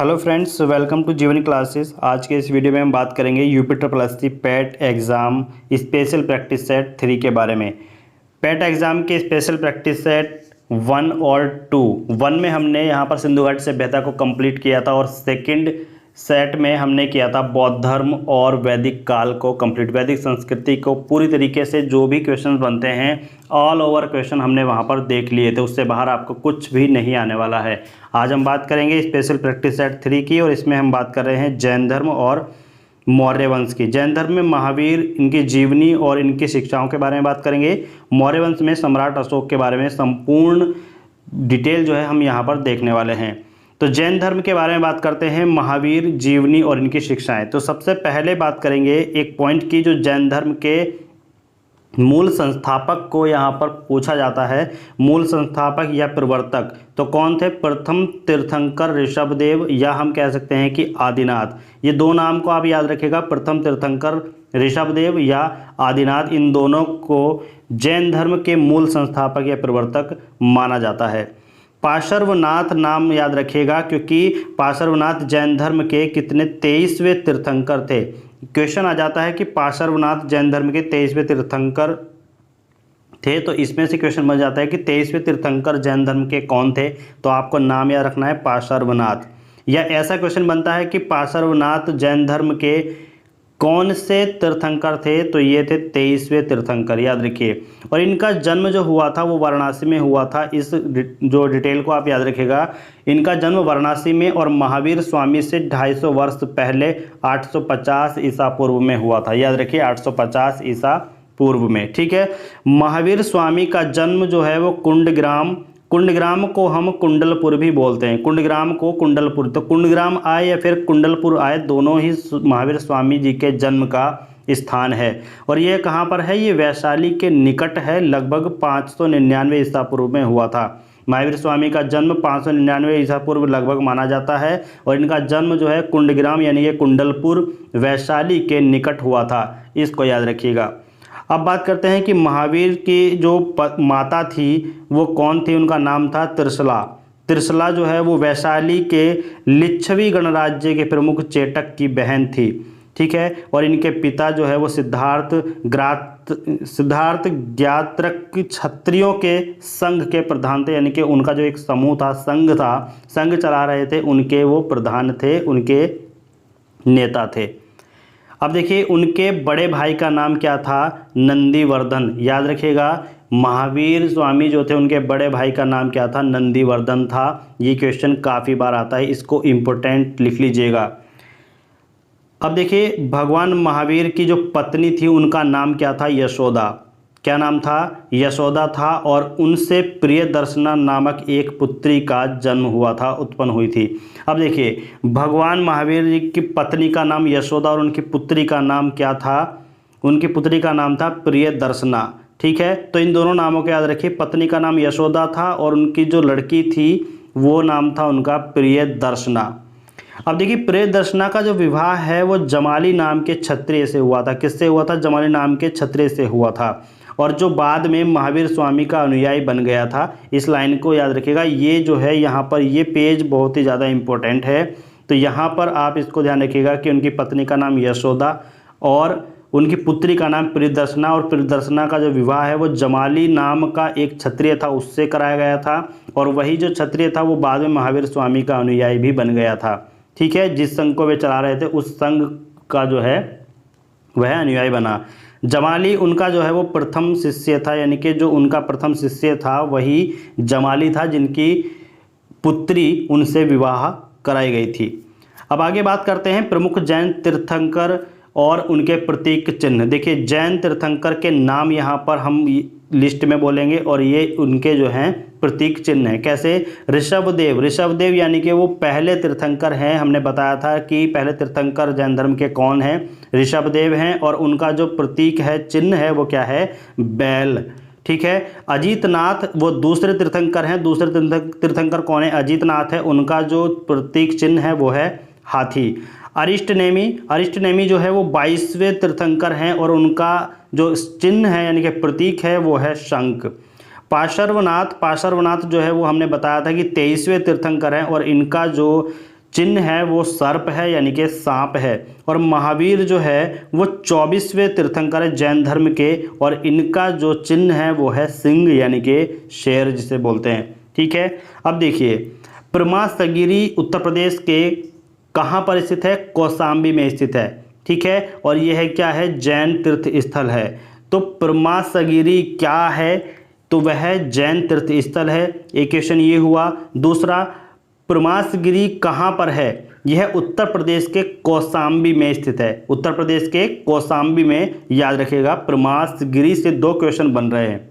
Hello friends, welcome to Jeevani classes. आज के इस वीडियो में हम बात करेंगे UP triple S C PET exam special practice set 3 के बारे में। पैट एग्ज़ाम के स्पेशल प्रैक्टिस सेट 1 और 2। 1 में हमने यहाँ पर सिंधु घाटी सभ्यता को कंप्लीट किया था और सेकंड सेट में हमने किया था बौद्ध धर्म और वैदिक काल को कंप्लीट, वैदिक संस्कृति को पूरी तरीके से जो भी क्वेश्चन बनते हैं ऑल ओवर क्वेश्चन हमने वहाँ पर देख लिए थे। उससे बाहर आपको कुछ भी नहीं आने वाला है। आज हम बात करेंगे स्पेशल प्रैक्टिस सेट 3 की और इसमें हम बात कर रहे हैं जैन धर्म और मौर्य वंश की। जैन धर्म में महावीर, इनकी जीवनी और इनकी शिक्षाओं के बारे में बात करेंगे। मौर्य वंश में सम्राट अशोक के बारे में संपूर्ण डिटेल जो है हम यहाँ पर देखने वाले हैं। तो जैन धर्म के बारे में बात करते हैं, महावीर, जीवनी और इनकी शिक्षाएं। तो सबसे पहले बात करेंगे एक पॉइंट की, जो जैन धर्म के मूल संस्थापक को यहाँ पर पूछा जाता है। मूल संस्थापक या प्रवर्तक तो कौन थे? प्रथम तीर्थंकर ऋषभदेव, या हम कह सकते हैं कि आदिनाथ। ये दो नाम को आप याद रखिएगा, प्रथम तीर्थंकर ऋषभदेव या आदिनाथ। इन दोनों को जैन धर्म के मूल संस्थापक या प्रवर्तक माना जाता है। पार्श्वनाथ नाम याद रखिएगा, क्योंकि पार्श्वनाथ जैन धर्म के कितने 23वें तीर्थंकर थे। क्वेश्चन आ जाता है कि पार्श्वनाथ जैन धर्म के 23वें तीर्थंकर थे, तो इसमें से क्वेश्चन बन जाता है कि 23वें तीर्थंकर जैन धर्म के कौन थे। तो आपको नाम याद रखना है पार्श्वनाथ। या ऐसा क्वेश्चन बनता है कि पार्श्वनाथ जैन धर्म के कौन से तीर्थंकर थे, तो ये थे 23वें तीर्थंकर, याद रखिए। और इनका जन्म जो हुआ था वो वाराणसी में हुआ था। इस जो डिटेल को आप याद रखिएगा, इनका जन्म वाराणसी में और महावीर स्वामी से 250 वर्ष पहले 850 ईसा पूर्व में हुआ था। याद रखिए 850 ईसा पूर्व में, ठीक है। महावीर स्वामी का जन्म जो है वो कुंडग्राम को हम कुंडलपुर भी बोलते हैं। कुंडग्राम को कुंडलपुर, तो कुंडग्राम आए या फिर कुंडलपुर आए, दोनों ही महावीर स्वामी जी के जन्म का स्थान है। और ये कहाँ पर है? ये वैशाली के निकट है। लगभग 599 ईसा पूर्व में हुआ था। महावीर स्वामी का जन्म 599 ईसा पूर्व लगभग माना जाता है। और इनका जन्म जो है कुंडग्राम यानी कि कुंडलपुर वैशाली के निकट हुआ था। इसको याद रखिएगा। अब बात करते हैं कि महावीर की जो माता थी वो कौन थी। उनका नाम था त्रिशला। त्रिशला जो है वो वैशाली के लिच्छवी गणराज्य के प्रमुख चेटक की बहन थी, ठीक है। और इनके पिता जो है वो सिद्धार्थ ज्ञात्रक क्षत्रियों के संघ के प्रधान थे। यानी कि उनका जो एक समूह था, संघ चला रहे थे, उनके वो प्रधान थे, उनके नेता थे। अब देखिए उनके बड़े भाई का नाम क्या था? नंदीवर्धन। याद रखिएगा, महावीर स्वामी जो थे उनके बड़े भाई का नाम क्या था? नंदीवर्धन था। ये क्वेश्चन काफ़ी बार आता है, इसको इम्पोर्टेंट लिख लीजिएगा। अब देखिए भगवान महावीर की जो पत्नी थी उनका नाम क्या था? यशोदा। क्या नाम था? यशोदा था। और उनसे प्रियदर्शना नामक एक पुत्री का जन्म हुआ था, उत्पन्न हुई थी। अब देखिए भगवान महावीर जी की पत्नी का नाम यशोदा और उनकी पुत्री का नाम क्या था? उनकी पुत्री का नाम था प्रियदर्शना, ठीक है। तो इन दोनों नामों को याद रखिए। पत्नी का नाम यशोदा था और उनकी जो लड़की थी वो नाम था उनका प्रियदर्शना। अब देखिए प्रियदर्शना का जो विवाह है वो जमाली नाम के क्षत्रिय से हुआ था। किससे हुआ था? जमाली नाम के क्षत्रिय से हुआ था, और जो बाद में महावीर स्वामी का अनुयायी बन गया था। इस लाइन को याद रखिएगा। ये जो है यहाँ पर ये पेज बहुत ही ज़्यादा इम्पोर्टेंट है, तो यहाँ पर आप इसको ध्यान रखिएगा कि उनकी पत्नी का नाम यशोदा और उनकी पुत्री का नाम प्रियदर्शना, और प्रियदर्शना का जो विवाह है वो जमाली नाम का एक क्षत्रिय था उससे कराया गया था। और वही जो क्षत्रिय था वो बाद में महावीर स्वामी का अनुयायी भी बन गया था, ठीक है। जिस संघ को वे चला रहे थे उस संघ का जो है वह अनुयायी बना। जमाली उनका जो है वो प्रथम शिष्य था, यानी कि जो उनका प्रथम शिष्य था वही जमाली था, जिनकी पुत्री उनसे विवाह कराई गई थी। अब आगे बात करते हैं प्रमुख जैन तीर्थंकर और उनके प्रतीक चिन्ह। देखिए जैन तीर्थंकर के नाम यहाँ पर हम लिस्ट में बोलेंगे और ये उनके जो हैं प्रतीक चिन्ह हैं। कैसे? ऋषभदेव यानी कि वो पहले तीर्थंकर हैं। हमने बताया था कि पहले तीर्थंकर जैन धर्म के कौन हैं? ऋषभदेव हैं। और उनका जो प्रतीक है, चिन्ह है, वो क्या है? बैल, ठीक है। अजीतनाथ वो दूसरे तीर्थंकर हैं। दूसरे तीर्थंकर कौन है? अजीतनाथ है। उनका जो प्रतीक चिन्ह है वो है हाथी। अरिष्टनेमी जो है वो 22वें तीर्थंकर हैं और उनका जो चिन्ह है यानी कि प्रतीक है वो है शंख। पार्श्वनाथ जो है वो हमने बताया था कि 23वें तीर्थंकर हैं और इनका जो चिन्ह है वो सर्प है यानी कि सांप है, और महावीर जो है वो 24वें तीर्थंकर है जैन धर्म के, और इनका जो चिन्ह है वो है सिंह यानी कि शेर जिसे बोलते हैं। ठीक है, अब देखिए परमासगिरी उत्तर प्रदेश के कहाँ पर स्थित है? कौशाम्बी में स्थित है। ठीक है, और यह है क्या है? जैन तीर्थ स्थल है। तो परमासगिरी क्या है? तो वह जैन तीर्थ स्थल है। एक क्वेश्चन ये हुआ। दूसरा, परमासगिरी कहाँ पर है? यह उत्तर प्रदेश के कौशाम्बी में स्थित है। उत्तर प्रदेश के कौशाम्बी में, याद रखिएगा, परमासगिरी से 2 क्वेश्चन बन रहे हैं।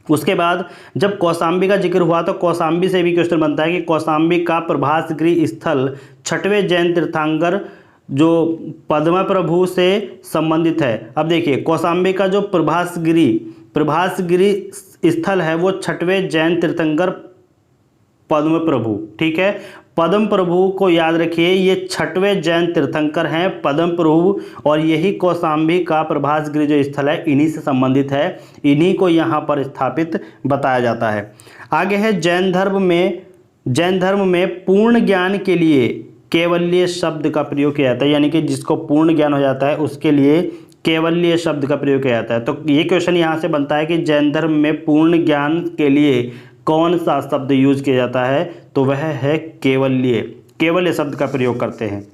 उसके बाद जब कौशाम्बी का जिक्र हुआ तो कौशाम्बी से भी क्वेश्चन बनता है कि कौशाम्बी का प्रभासगिरी स्थल 6वें जैन तीर्थंकर जो पद्म प्रभु से संबंधित है। अब देखिए कौशाम्बी का जो प्रभासगिरी स्थल है वो 6वें जैन तीर्थंकर पद्म प्रभु। ठीक है, पद्म प्रभु को याद रखिए, ये 6वें जैन तीर्थंकर हैं पद्म प्रभु, और यही कौशाम्बी का प्रभासगिरी जो स्थल है इन्हीं से संबंधित है, इन्हीं को यहाँ पर स्थापित बताया जाता है। आगे है जैन धर्म में पूर्ण ज्ञान के लिए केवल्य शब्द का प्रयोग किया जाता है, यानी कि जिसको पूर्ण ज्ञान हो जाता है उसके लिए केवल्य शब्द का प्रयोग किया जाता है। तो ये क्वेश्चन यहाँ से बनता है कि जैन धर्म में पूर्ण ज्ञान के लिए कौन सा शब्द यूज किया जाता है? तो वह है केवल्य शब्द का प्रयोग करते हैं।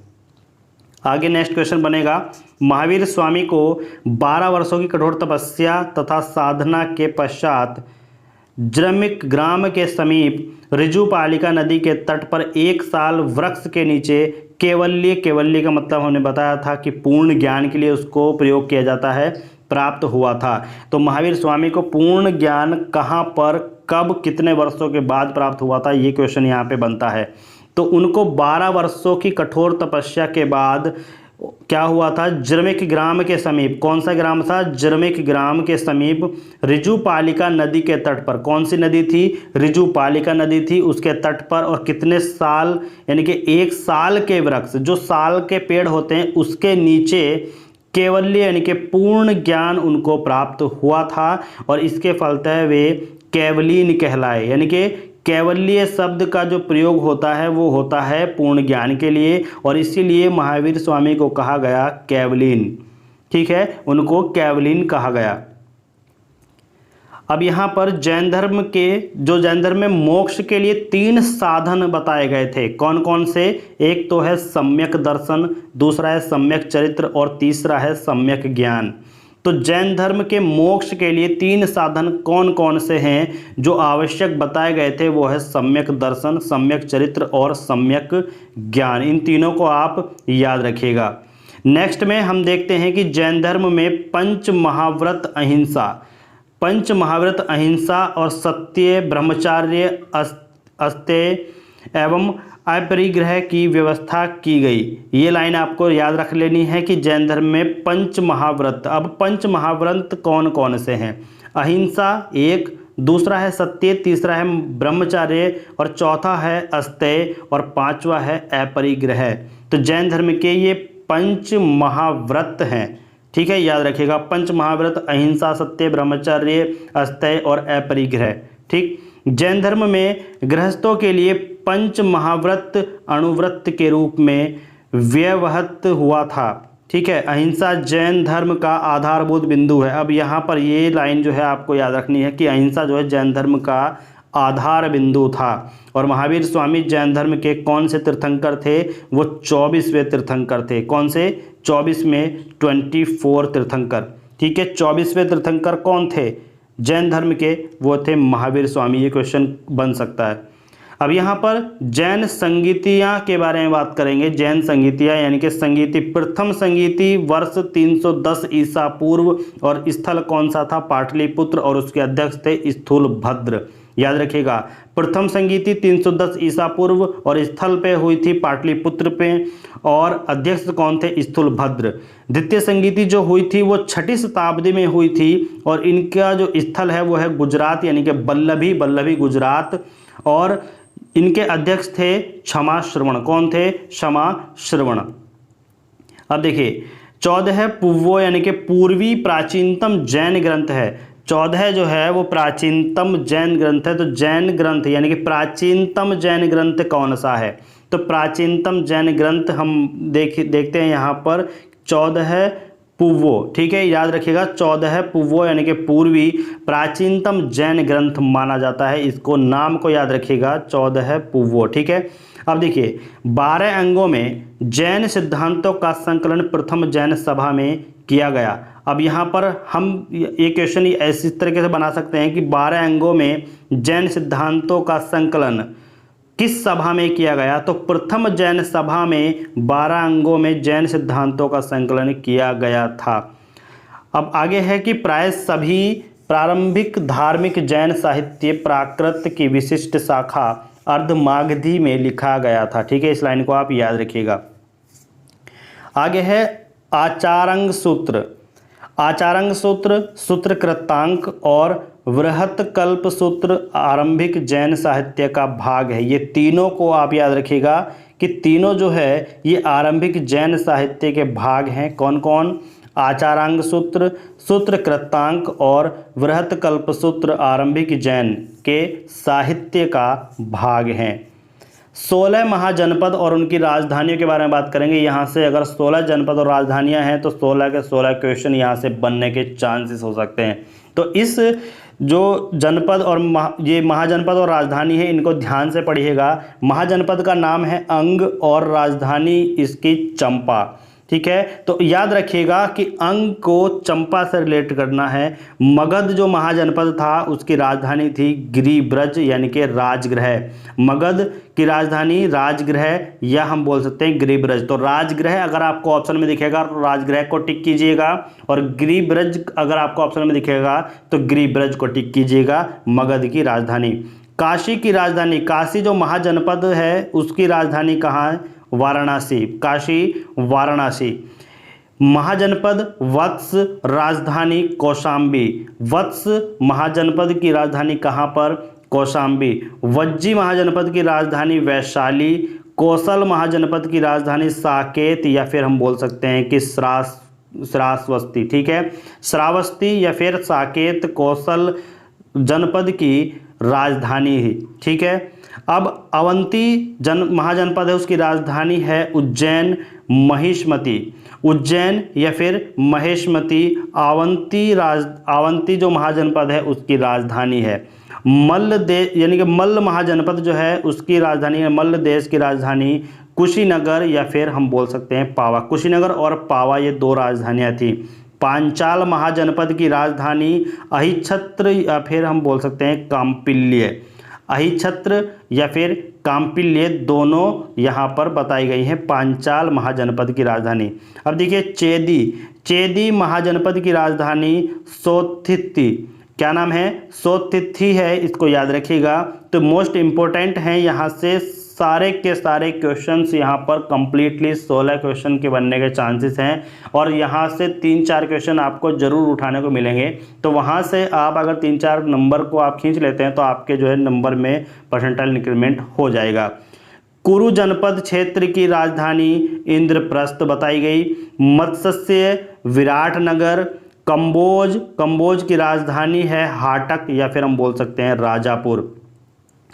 आगे नेक्स्ट क्वेश्चन बनेगा, महावीर स्वामी को 12 वर्षों की कठोर तपस्या तथा साधना के पश्चात जरमिक ग्राम के समीप ऋजुपालिका नदी के तट पर 1 साल वृक्ष के नीचे केवल्य का मतलब हमने बताया था कि पूर्ण ज्ञान के लिए उसको प्रयोग किया जाता है, प्राप्त हुआ था। तो महावीर स्वामी को पूर्ण ज्ञान कहाँ पर, कब, कितने वर्षों के बाद प्राप्त हुआ था, ये क्वेश्चन यहाँ पे बनता है। तो उनको 12 वर्षों की कठोर तपस्या के बाद क्या हुआ था? जरमिक ग्राम के समीप, कौन सा ग्राम था? जरमिक ग्राम के समीप ऋजुपालिका नदी के तट पर, कौन सी नदी थी? ऋजुपालिका नदी थी, उसके तट पर, और कितने साल, यानी कि 1 साल के वृक्ष, जो साल के पेड़ होते हैं उसके नीचे केवल्य यानी कि पूर्ण ज्ञान उनको प्राप्त हुआ था, और इसके फलतः वे केवलीन कहलाए। यानी कि केवल्य शब्द का जो प्रयोग होता है वो होता है पूर्ण ज्ञान के लिए, और इसीलिए महावीर स्वामी को कहा गया केवलीन। ठीक है, उनको केवलीन कहा गया। अब यहाँ पर जैन धर्म में मोक्ष के लिए 3 साधन बताए गए थे। कौन कौन से? एक तो है सम्यक दर्शन, दूसरा है सम्यक चरित्र, और तीसरा है सम्यक ज्ञान। तो जैन धर्म के मोक्ष के लिए 3 साधन कौन कौन से हैं जो आवश्यक बताए गए थे? वो है सम्यक दर्शन, सम्यक चरित्र और सम्यक ज्ञान। इन तीनों को आप याद रखिएगा। नेक्स्ट में हम देखते हैं कि जैन धर्म में पंच महाव्रत अहिंसा और सत्य, ब्रह्मचार्य, अस्तेय एवं अपरिग्रह की व्यवस्था की गई। ये लाइन आपको याद रख लेनी है कि जैन धर्म में पंच महाव्रत। अब पंच महाव्रत कौन कौन से हैं? अहिंसा एक, दूसरा है सत्य, तीसरा है ब्रह्मचार्य, और चौथा है अस्तेय, और 5वां है अपरिग्रह। तो जैन धर्म के ये पंच महाव्रत हैं। ठीक है, याद रखिएगा, पंच महाव्रत अहिंसा, सत्य, ब्रह्मचर्य, अस्तेय और अपरिग्रह। ठीक, जैन धर्म में गृहस्थों के लिए पंच महाव्रत अणुव्रत के रूप में व्यवहृत हुआ था। ठीक है, अहिंसा जैन धर्म का आधारभूत बिंदु है। अब यहाँ पर ये लाइन जो है आपको याद रखनी है कि अहिंसा जो है जैन धर्म का आधार बिंदु था। और महावीर स्वामी जैन धर्म के कौन से तीर्थंकर थे? वो 24वें तीर्थंकर थे। कौन से? 24 में 24 तीर्थंकर। ठीक है, 24वें तीर्थंकर कौन थे जैन धर्म के? वो थे महावीर स्वामी। ये क्वेश्चन बन सकता है। अब यहाँ पर जैन संगीतियाँ के बारे में बात करेंगे। जैन संगीतियाँ यानी कि संगीति, प्रथम संगीति वर्ष 310 ईसा पूर्व, और स्थल कौन सा था? पाटलिपुत्र, और उसके अध्यक्ष थे स्थूलभद्र। याद रखिएगा, प्रथम संगीति 310 ईसा पूर्व और स्थल पे हुई थी पाटलिपुत्र पे, और अध्यक्ष कौन थे? स्थूलभद्र। द्वितीय संगीति जो हुई थी वो 6ठी शताब्दी में हुई थी, और इनका जो स्थल है वो है गुजरात यानी कि बल्लभी गुजरात, और इनके अध्यक्ष थे क्षमा श्रवण। कौन थे? क्षमा श्रवण। अब देखिए 14 पूर्वो यानी कि पूर्वी प्राचीनतम जैन ग्रंथ है। 14 जो है वो प्राचीनतम जैन ग्रंथ है। तो जैन ग्रंथ यानी कि प्राचीनतम जैन ग्रंथ कौन सा है? तो प्राचीनतम जैन ग्रंथ हम देखते हैं यहाँ पर 14 पूर्वो, ठीक है, याद रखिएगा 14 पूर्वो यानी कि पूर्वी प्राचीनतम जैन ग्रंथ माना जाता है। इसको नाम को याद रखिएगा 14 पूर्वो, ठीक है। अब देखिए 12 अंगों में जैन सिद्धांतों का संकलन प्रथम जैन सभा में किया गया। अब यहाँ पर हम ये क्वेश्चन इस तरीके से बना सकते हैं कि 12 अंगों में जैन सिद्धांतों का संकलन किस सभा में किया गया, तो प्रथम जैन सभा में 12 अंगों में जैन सिद्धांतों का संकलन किया गया था। अब आगे है कि प्राय सभी प्रारंभिक धार्मिक जैन साहित्य प्राकृत की विशिष्ट शाखा अर्धमागधी में लिखा गया था, ठीक है, इस लाइन को आप याद रखिएगा। आगे है आचारंग सूत्र। आचारंग सूत्र, सूत्र कृतांक और वृहत कल्प सूत्र आरंभिक जैन साहित्य का भाग है। ये तीनों को आप याद रखिएगा कि तीनों जो है ये आरंभिक जैन साहित्य के भाग हैं। कौन कौन? आचारांग सूत्र, सूत्र कृतांक और वृहत कल्प सूत्र आरंभिक जैन के साहित्य का भाग हैं। 16 महाजनपद और उनकी राजधानियों के बारे में बात करेंगे। यहाँ से अगर 16 जनपद और राजधानियाँ हैं तो 16 के 16 क्वेश्चन यहाँ से बनने के चांसेस हो सकते हैं। तो इस जो जनपद और ये महाजनपद और राजधानी है इनको ध्यान से पढ़िएगा। महाजनपद का नाम है अंग और राजधानी इसकी चंपा, ठीक है। तो याद रखिएगा कि अंग को चंपा से रिलेट करना है। मगध जो महाजनपद था उसकी राजधानी थी गिरिब्रज यानी कि राजगृह। मगध की राजधानी राजगृह या हम बोल सकते हैं गिरिब्रज। तो राजगृह अगर आपको ऑप्शन में दिखेगा तो राजगृह को टिक कीजिएगा, और गिरिब्रज अगर आपको ऑप्शन में दिखेगा तो गिरिब्रज को टिक कीजिएगा, मगध की राजधानी। काशी की राजधानी, काशी जो महाजनपद है उसकी राजधानी कहाँ है? वाराणसी, काशी वाराणसी। महाजनपद वत्स, राजधानी कौशाम्बी। वत्स महाजनपद की राजधानी कहाँ पर? कौशाम्बी। वज्जी महाजनपद की राजधानी वैशाली। कौशल महाजनपद की राजधानी साकेत या फिर हम बोल सकते हैं कि श्रावस्ती, ठीक है। श्रावस्ती या फिर साकेत कौशल जनपद की राजधानी है, ठीक है। अब अवंती महाजनपद है उसकी राजधानी है उज्जैन महिष्मती। उज्जैन या फिर महेशमती। अवंती जो महाजनपद है उसकी राजधानी है मल्ल देश यानी कि मल्ल महाजनपद जो है उसकी राजधानी है मल्ल देश की राजधानी कुशीनगर या फिर हम बोल सकते हैं पावा। कुशीनगर और पावा ये दो राजधानियां थी। पांचाल महाजनपद की राजधानी अहिच्छत्र या फिर हम बोल सकते हैं काम्पिल्य। अहिच्छत्र या फिर काम्पिल्य दोनों यहाँ पर बताई गई हैं पांचाल महाजनपद की राजधानी। अब देखिए चेदी महाजनपद की राजधानी सोथित्ती। क्या नाम है? सोथित्थी है, इसको याद रखिएगा। तो मोस्ट इम्पोर्टेंट है यहाँ से सारे के सारे क्वेश्चंस यहाँ पर कंप्लीटली 16 क्वेश्चन के बनने के चांसेस हैं, और यहाँ से 3-4 क्वेश्चन आपको ज़रूर उठाने को मिलेंगे। तो वहाँ से आप अगर 3-4 नंबर को आप खींच लेते हैं तो आपके जो है नंबर में परसेंटाइल इंक्रीमेंट हो जाएगा। कुरु जनपद क्षेत्र की राजधानी इंद्रप्रस्थ बताई गई। मत्स्य विराटनगर। कंबोज की राजधानी है हाटक या फिर हम बोल सकते हैं राजापुर।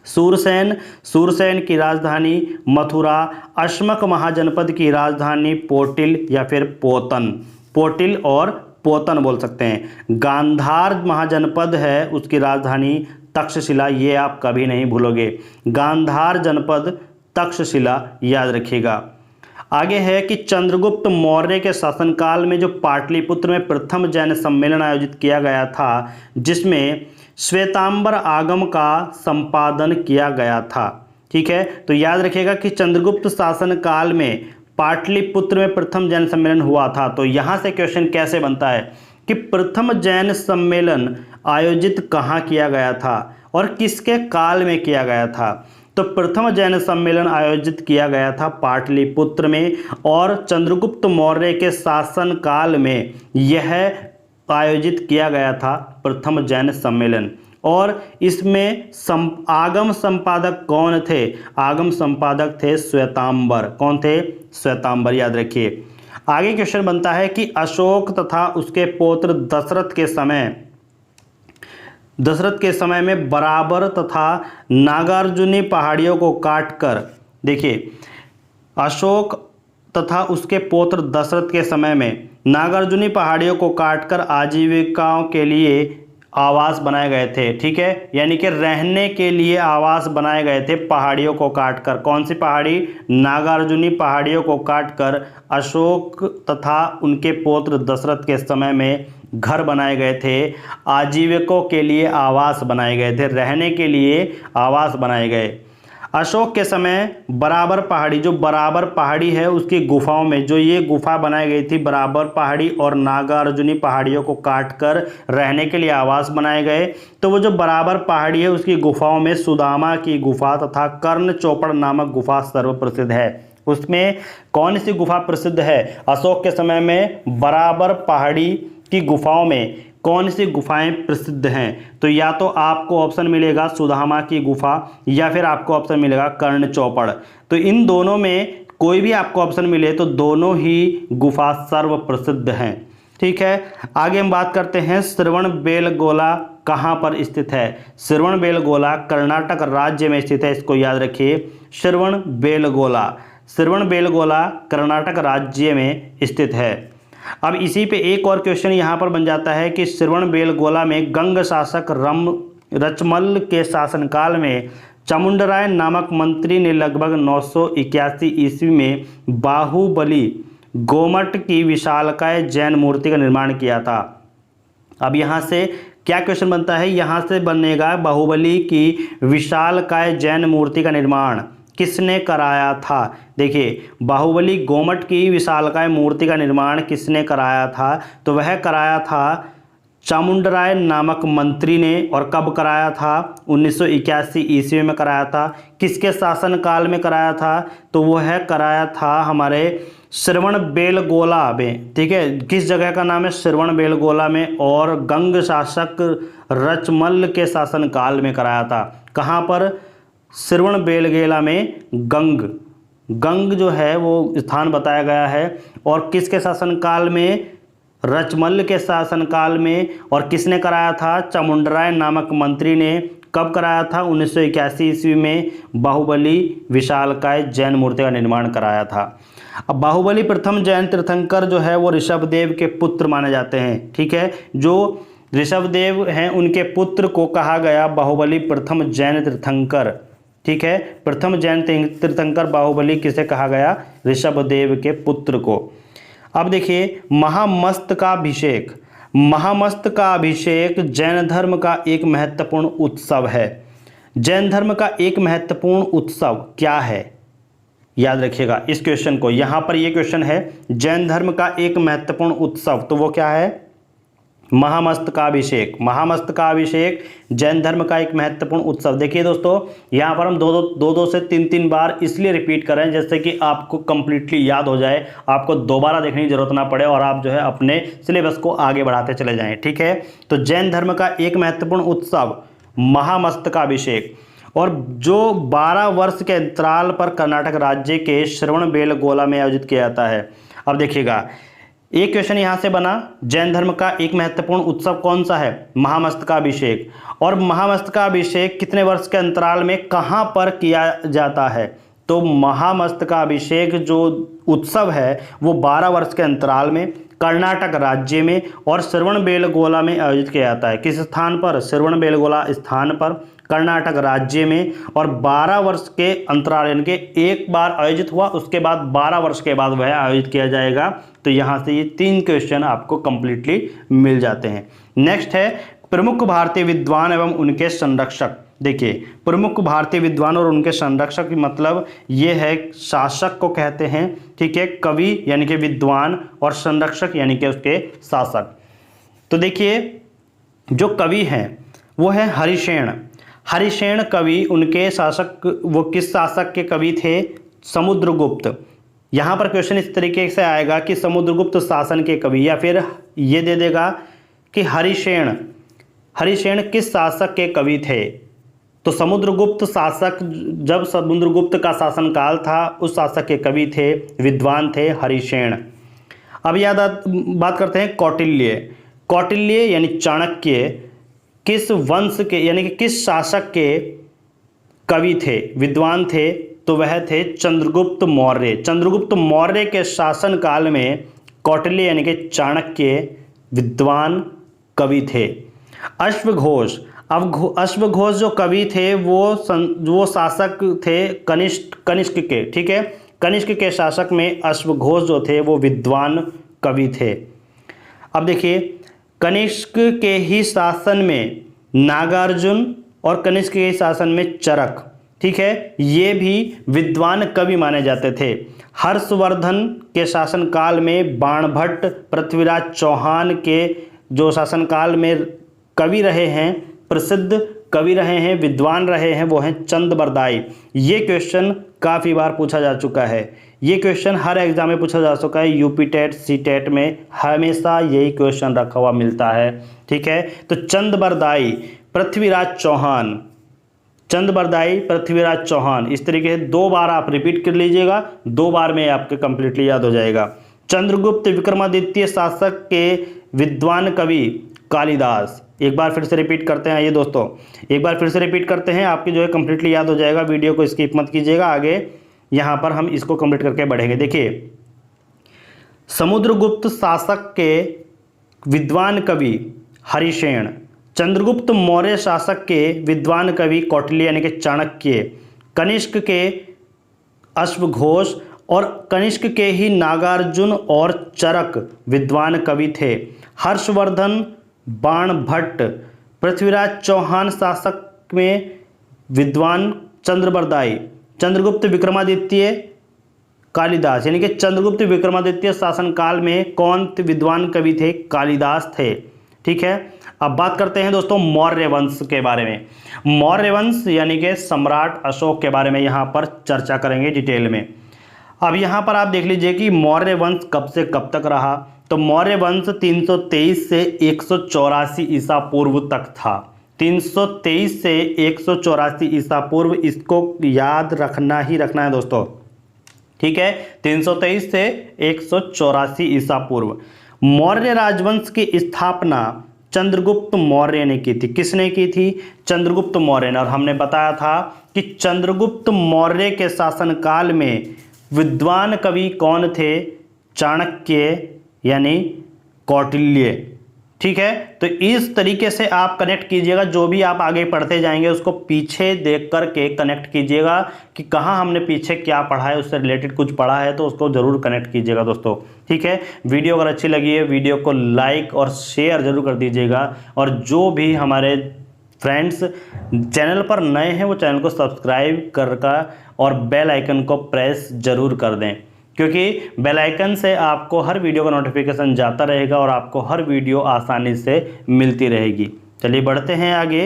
सूरसेन की राजधानी मथुरा। अश्मक महाजनपद की राजधानी पोटिल या फिर पोतन। पोटिल और पोतन बोल सकते हैं। गांधार महाजनपद है उसकी राजधानी तक्षशिला, ये आप कभी नहीं भूलोगे। गांधार जनपद तक्षशिला याद रखिएगा। आगे है कि चंद्रगुप्त मौर्य के शासनकाल में जो पाटलिपुत्र में प्रथम जैन सम्मेलन आयोजित किया गया था जिसमें श्वेतांबर आगम का संपादन किया गया था, ठीक है। तो याद रखिएगा कि चंद्रगुप्त शासन काल में पाटलिपुत्र में प्रथम जैन सम्मेलन हुआ था। तो यहाँ से क्वेश्चन कैसे बनता है कि प्रथम जैन सम्मेलन आयोजित कहाँ किया गया था और किसके काल में किया गया था? तो प्रथम जैन सम्मेलन आयोजित किया गया था पाटलिपुत्र में, और चंद्रगुप्त मौर्य के शासन काल में यह आयोजित किया गया था प्रथम जैन सम्मेलन। और इसमें आगम संपादक कौन थे? आगम संपादक थे श्वेतांबर। कौन थे? श्वेतांबर, याद रखिए। आगे क्वेश्चन बनता है कि अशोक तथा उसके पौत्र दशरथ के समय में बराबर तथा नागार्जुनी पहाड़ियों को काटकर देखिए, अशोक तथा उसके पुत्र दशरथ के समय में नागार्जुनी पहाड़ियों को काटकर आजीविकाओं के लिए आवास बनाए गए थे। ठीक है, यानी कि रहने के लिए आवास बनाए गए थे पहाड़ियों को काटकर। कौन सी पहाड़ी? नागार्जुनी पहाड़ियों को काटकर अशोक तथा उनके पुत्र दशरथ के समय में घर बनाए गए थे, आजीविकों के लिए आवास बनाए गए थे, रहने के लिए आवास बनाए गए। अशोक के समय बराबर पहाड़ी, जो बराबर पहाड़ी है उसकी गुफाओं में जो ये गुफा बनाई गई थी, बराबर पहाड़ी और नागार्जुनी पहाड़ियों को काटकर रहने के लिए आवास बनाए गए। तो वो जो बराबर पहाड़ी है उसकी गुफाओं में सुदामा की गुफा तथा कर्ण चौपड़ नामक गुफा सर्वप्रसिद्ध है। उसमें कौन सी गुफा प्रसिद्ध है? अशोक के समय में बराबर पहाड़ी की गुफाओं में कौन सी गुफाएं प्रसिद्ध हैं? तो या तो आपको ऑप्शन मिलेगा सुदामा की गुफा या फिर आपको ऑप्शन मिलेगा कर्ण चौपड़। तो इन दोनों में कोई भी आपको ऑप्शन मिले तो दोनों ही गुफा सर्व प्रसिद्ध हैं। ठीक है, आगे हम बात करते हैं श्रवणबेलगोला कहाँ पर स्थित है। श्रवणबेलगोला कर्नाटक राज्य में स्थित है, इसको याद रखिए। श्रवणबेलगोला कर्नाटक राज्य में स्थित है। अब इसी पे एक और क्वेश्चन यहाँ पर बन जाता है कि श्रवणबेलगोला में गंग शासक रचमल के शासनकाल में चामुंडराय नामक मंत्री ने लगभग 981 ईस्वी में बाहुबली गोमट की विशालकाय जैन मूर्ति का निर्माण किया था। अब यहाँ से क्या क्वेश्चन बनता है? यहाँ से बनेगा बाहुबली की विशालकाय जैन मूर्ति का निर्माण किसने कराया था। देखिए, बाहुबली गोमट की विशालकाय मूर्ति का निर्माण किसने कराया था? तो वह कराया था चामुंडराय नामक मंत्री ने। और कब कराया था? 1981 ईस्वी में कराया था। किसके शासनकाल में कराया था? तो वह कराया था हमारे श्रवणबेलगोला में। ठीक है, किस जगह का नाम है? श्रवणबेलगोला में, और गंग शासक रचमल के शासनकाल में कराया था। कहाँ पर? श्रवणबेलगोला में। गंग जो है वो स्थान बताया गया है, और किसके शासनकाल में? रचमल के शासनकाल में। और किसने कराया था? चामुंडराय नामक मंत्री ने। कब कराया था? 1981 ईस्वी में बाहुबली विशालकाय जैन मूर्ति का निर्माण कराया था। अब बाहुबली प्रथम जैन तीर्थंकर जो है वो ऋषभदेव के पुत्र माने जाते हैं। ठीक है, जो ऋषभदेव हैं उनके पुत्र को कहा गया बाहुबली प्रथम जैन तीर्थंकर। ठीक है, प्रथम जैन तीर्थंकर बाहुबली किसे कहा गया? ऋषभदेव के पुत्र को। अब देखिए, महामस्तकाभिषेक जैन धर्म का एक महत्वपूर्ण उत्सव है। जैन धर्म का एक महत्वपूर्ण उत्सव क्या है? याद रखिएगा इस क्वेश्चन को। यहाँ पर ये क्वेश्चन है जैन धर्म का एक महत्वपूर्ण उत्सव, तो वो क्या है? महामस्तकाभिषेक जैन धर्म का एक महत्वपूर्ण उत्सव। देखिए दोस्तों, यहाँ पर हम दो से तीन बार इसलिए रिपीट कर रहे हैं जैसे कि आपको कंप्लीटली याद हो जाए, आपको दोबारा देखने की जरूरत ना पड़े और आप जो है अपने सिलेबस को आगे बढ़ाते चले जाएं। ठीक है, तो जैन धर्म का एक महत्वपूर्ण उत्सव महामस्तकाभिषेक, और जो 12 वर्ष के अंतराल पर कर्नाटक राज्य के श्रवणबेलगोला में आयोजित किया जाता है। अब देखिएगा, एक क्वेश्चन यहां से बना, जैन धर्म का एक महत्वपूर्ण उत्सव कौन सा है? महामस्तकाभिषेक। और महामस्तकाभिषेक कितने वर्ष के अंतराल में कहां पर किया जाता है? तो महामस्तकाभिषेक जो उत्सव है वो 12 वर्ष के अंतराल में कर्नाटक राज्य में और श्रवणबेलगोला में आयोजित किया जाता है। किस स्थान पर? श्रवणबेलगोला स्थान पर कर्नाटक राज्य में। और 12 वर्ष के अंतराल, यानी कि एक बार आयोजित हुआ उसके बाद 12 वर्ष के बाद वह आयोजित किया जाएगा। तो यहाँ से ये 3 क्वेश्चन आपको कंप्लीटली मिल जाते हैं। नेक्स्ट है प्रमुख भारतीय विद्वान एवं उनके संरक्षक। देखिए, प्रमुख भारतीय विद्वान और उनके संरक्षक मतलब ये है, शासक को कहते हैं। ठीक है, कवि यानी कि विद्वान और संरक्षक यानी कि उसके शासक। तो देखिए, जो कवि हैं वो है हरिशेन कवि। उनके शासक, वो किस शासक के कवि थे? समुद्रगुप्त। यहाँ पर क्वेश्चन इस तरीके से आएगा कि समुद्रगुप्त शासन के कवि, या फिर ये दे देगा कि हरिशेन किस शासक के कवि थे? तो समुद्रगुप्त शासक, जब समुद्रगुप्त का शासनकाल था उस शासक के कवि थे, विद्वान थे हरिशेन। अब बात करते हैं कौटिल्य यानी चाणक्य किस वंश के यानी कि किस शासक के कवि थे, विद्वान थे? तो वह थे चंद्रगुप्त मौर्य। चंद्रगुप्त मौर्य के शासनकाल में कौटिल्य यानी कि चाणक्य विद्वान कवि थे। अश्वघोष, अब अश्वघोष जो कवि थे वो शासक थे कनिष्क के, ठीक है। कनिष्क के शासक में अश्वघोष जो थे वो विद्वान कवि थे। अब देखिए, कनिष्क के ही शासन में नागार्जुन और कनिष्क के शासन में चरक, ठीक है, ये भी विद्वान कवि माने जाते थे। हर्षवर्धन के शासनकाल में बाणभट्ट, पृथ्वीराज चौहान के जो शासनकाल में कवि रहे हैं, प्रसिद्ध कवि रहे हैं, विद्वान रहे हैं, वो हैं चंद बरदाई। ये क्वेश्चन काफ़ी बार पूछा जा चुका है, ये क्वेश्चन हर एग्जाम में पूछा जा चुका है। यूपी टेट, सी टेट में हमेशा यही क्वेश्चन रखा हुआ मिलता है, ठीक है। तो चंद बरदाई, पृथ्वीराज चौहान, चंद बरदाई, पृथ्वीराज चौहान, इस तरीके से 2 बार आप रिपीट कर लीजिएगा, 2 बार में आपके कंप्लीटली याद हो जाएगा। चंद्रगुप्त विक्रमादित्य शासक के विद्वान कवि कालिदास। एक बार फिर से रिपीट करते हैं, आइए दोस्तों एक बार फिर से रिपीट करते हैं, आपकी जो है कंप्लीटली याद हो जाएगा। वीडियो को स्किप मत कीजिएगा, आगे यहाँ पर हम इसको कंप्लीट करके बढ़ेंगे। देखिए, समुद्रगुप्त शासक के विद्वान कवि हरिसेन, चंद्रगुप्त मौर्य शासक के विद्वान कवि कौटिल्य यानी कि चाणक्य, कनिष्क के अश्वघोष और कनिष्क के ही नागार्जुन और चरक विद्वान कवि थे। हर्षवर्धन, बाणभट्ट, पृथ्वीराज चौहान शासक में विद्वान चंद्रबरदाई, चंद्रगुप्त विक्रमादित्य कालिदास, यानी कि चंद्रगुप्त विक्रमादित्य शासनकाल में कौन विद्वान कवि थे? कालिदास थे, ठीक है। अब बात करते हैं दोस्तों मौर्य वंश के बारे में। मौर्य वंश यानी कि सम्राट अशोक के बारे में यहाँ पर चर्चा करेंगे डिटेल में। अब यहाँ पर आप देख लीजिए कि मौर्य वंश कब से कब तक रहा। तो मौर्य वंश 323 से 184 ईसा पूर्व तक था। 323 से 184 ईसा पूर्व, इसको याद रखना ही रखना है दोस्तों, ठीक है। 323 से 184 ईसा पूर्व। मौर्य राजवंश की स्थापना चंद्रगुप्त मौर्य ने की थी। किसने की थी? चंद्रगुप्त मौर्य ने। और हमने बताया था कि चंद्रगुप्त मौर्य के शासनकाल में विद्वान कवि कौन थे? चाणक्य यानी कौटिल्य, ठीक है। तो इस तरीके से आप कनेक्ट कीजिएगा, जो भी आप आगे पढ़ते जाएंगे उसको पीछे देख कर के कनेक्ट कीजिएगा कि कहाँ हमने पीछे क्या पढ़ा है, उससे रिलेटेड कुछ पढ़ा है तो उसको ज़रूर कनेक्ट कीजिएगा दोस्तों, ठीक है। वीडियो अगर अच्छी लगी है वीडियो को लाइक और शेयर ज़रूर कर दीजिएगा। और जो भी हमारे फ्रेंड्स चैनल पर नए हैं वो चैनल को सब्सक्राइब कर और बेल आइकन को प्रेस ज़रूर कर दें, क्योंकि बेल आइकन से आपको हर वीडियो का नोटिफिकेशन जाता रहेगा और आपको हर वीडियो आसानी से मिलती रहेगी। चलिए बढ़ते हैं आगे।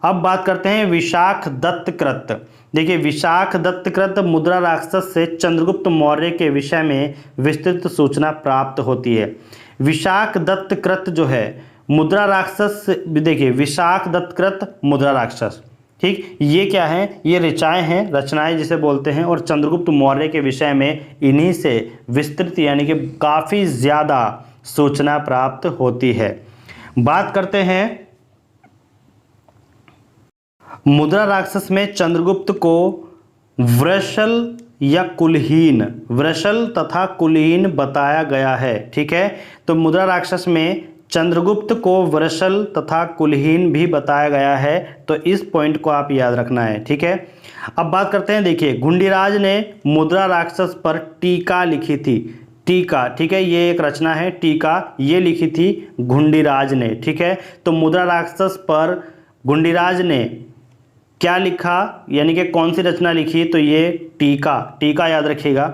अब बात करते हैं विशाख दत्तकृत। देखिए, विशाख दत्तकृत मुद्रा राक्षस से चंद्रगुप्त मौर्य के विषय में विस्तृत सूचना प्राप्त होती है। विशाख दत्तकृत जो है मुद्रा राक्षस, देखिए विशाख दत्तकृत मुद्रा राक्षस, ठीक, ये क्या है? ये ऋचाएँ हैं, रचनाएं जिसे बोलते हैं। और चंद्रगुप्त मौर्य के विषय में इन्हीं से विस्तृत यानी कि काफ़ी ज़्यादा सूचना प्राप्त होती है। बात करते हैं मुद्रा राक्षस में चंद्रगुप्त को वृषल या कुलहीन, वृषल तथा कुलहीन बताया गया है, ठीक है। तो मुद्रा राक्षस में चंद्रगुप्त को वृषल तथा कुलहीन भी बताया गया है, तो इस पॉइंट को आप याद रखना है, ठीक है। अब बात करते हैं, देखिए गुंडीराज ने मुद्रा राक्षस पर टीका लिखी थी। टीका, ठीक है, ये एक रचना है। टीका ये लिखी थी गुंडीराज ने, ठीक है। तो मुद्रा राक्षस पर गुंडीराज ने क्या लिखा, यानी कि कौन सी रचना लिखी? तो ये टीका, टीका याद रखिएगा।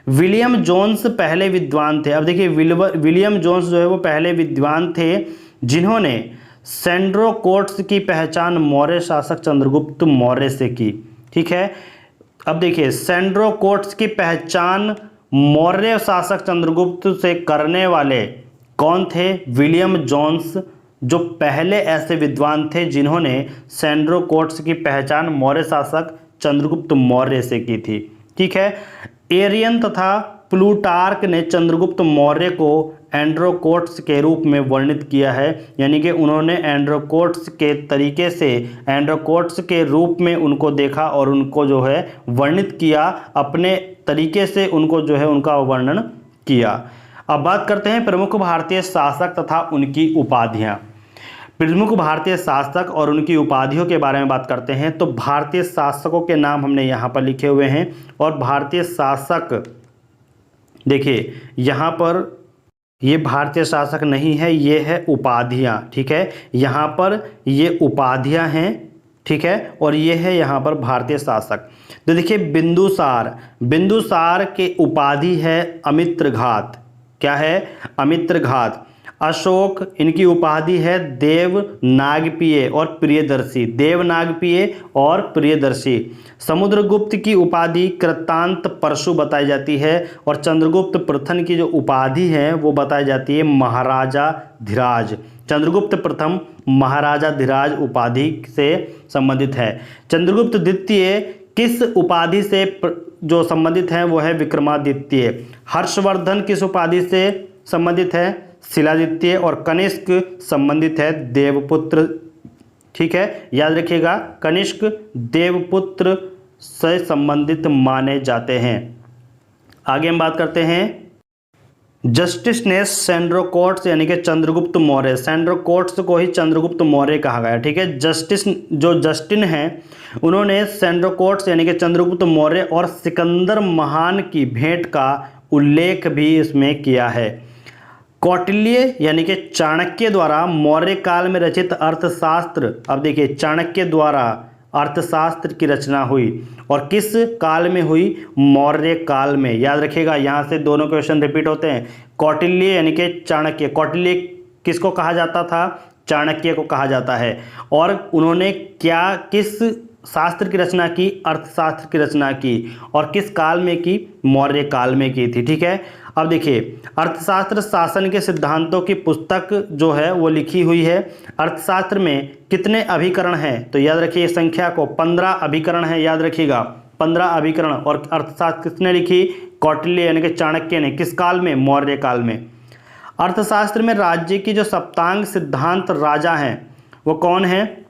विलियम जोन्स पहले विद्वान थे। अब देखिए विलियम जोन्स जो है वो पहले विद्वान थे जिन्होंने सेंड्रोकोट्स की पहचान मौर्य शासक चंद्रगुप्त मौर्य से की, ठीक है। अब देखिए सेंड्रोकोट्स की पहचान मौर्य शासक चंद्रगुप्त से करने वाले कौन थे? विलियम जोन्स, जो पहले ऐसे विद्वान थे जिन्होंने सेंड्रोकोट्स की पहचान मौर्य शासक चंद्रगुप्त मौर्य से की थी, ठीक है। एरियन तथा प्लूटार्क ने चंद्रगुप्त मौर्य को एंड्रोकोट्स के रूप में वर्णित किया है, यानी कि उन्होंने एंड्रोकोट्स के तरीके से एंड्रोकोट्स के रूप में उनको देखा और उनको जो है वर्णित किया, अपने तरीके से उनको जो है उनका वर्णन किया। अब बात करते हैं प्रमुख भारतीय शासक तथा उनकी उपाधियां। प्रमुख भारतीय शासक और उनकी उपाधियों के बारे में बात करते हैं तो भारतीय शासकों के नाम हमने यहाँ पर लिखे हुए हैं और भारतीय शासक देखिए यहाँ पर ये भारतीय शासक नहीं है, ये है उपाधियाँ, ठीक है। यहाँ पर ये उपाधियाँ हैं, ठीक है, और ये है यहाँ पर भारतीय शासक। तो देखिए बिंदुसार, बिंदुसार के उपाधि है अमित्रघात। क्या है? अमित्रघात। अशोक, इनकी उपाधि है देवनागप्रिय और प्रियदर्शी, देवनागप्रिय और प्रियदर्शी। समुद्रगुप्त की उपाधि कृतांत परशु बताई जाती है और चंद्रगुप्त प्रथम की जो उपाधि है वो बताई जाती है महाराजा धीराज। चंद्रगुप्त प्रथम महाराजा धीराज उपाधि से संबंधित है। चंद्रगुप्त द्वितीय किस उपाधि से जो संबंधित है वो है विक्रमादित्य। हर्षवर्धन किस उपाधि से संबंधित है? शिलादित्य। और कनिष्क संबंधित है देवपुत्र, ठीक है, याद रखिएगा, कनिष्क देवपुत्र से संबंधित माने जाते हैं। आगे हम बात करते हैं जस्टिसनेस सेंड्रोकोट्स यानी कि चंद्रगुप्त मौर्य। सेंड्रोकोट्स को ही चंद्रगुप्त मौर्य कहा गया, ठीक है। जस्टिन हैं उन्होंने सेंड्रोकोट्स यानी कि चंद्रगुप्त मौर्य और सिकंदर महान की भेंट का उल्लेख भी इसमें किया है। कौटिल्य यानी कि चाणक्य द्वारा मौर्य काल में रचित अर्थशास्त्र, अब देखिए चाणक्य द्वारा अर्थशास्त्र की रचना हुई और किस काल में हुई? मौर्य काल में। याद रखिएगा, यहाँ से दोनों क्वेश्चन रिपीट होते हैं। कौटिल्य यानी कि चाणक्य, कौटिल्य किसको कहा जाता था? चाणक्य को कहा जाता है। और उन्होंने क्या किस शास्त्र की रचना की? अर्थशास्त्र की रचना की। और किस काल में की? मौर्य काल में की थी, ठीक है। अब देखिए अर्थशास्त्र शासन के सिद्धांतों की पुस्तक जो है वो लिखी हुई है। अर्थशास्त्र में कितने अभिकरण हैं? तो याद रखिए संख्या को, 15 अभिकरण है, याद रखिएगा 15 अभिकरण। और अर्थशास्त्र किसने लिखी? कौटिल्य यानी कि चाणक्य ने। किस काल में? मौर्य काल में। अर्थशास्त्र में राज्य की जो सप्तांग सिद्धांत राजा हैं वो कौन है?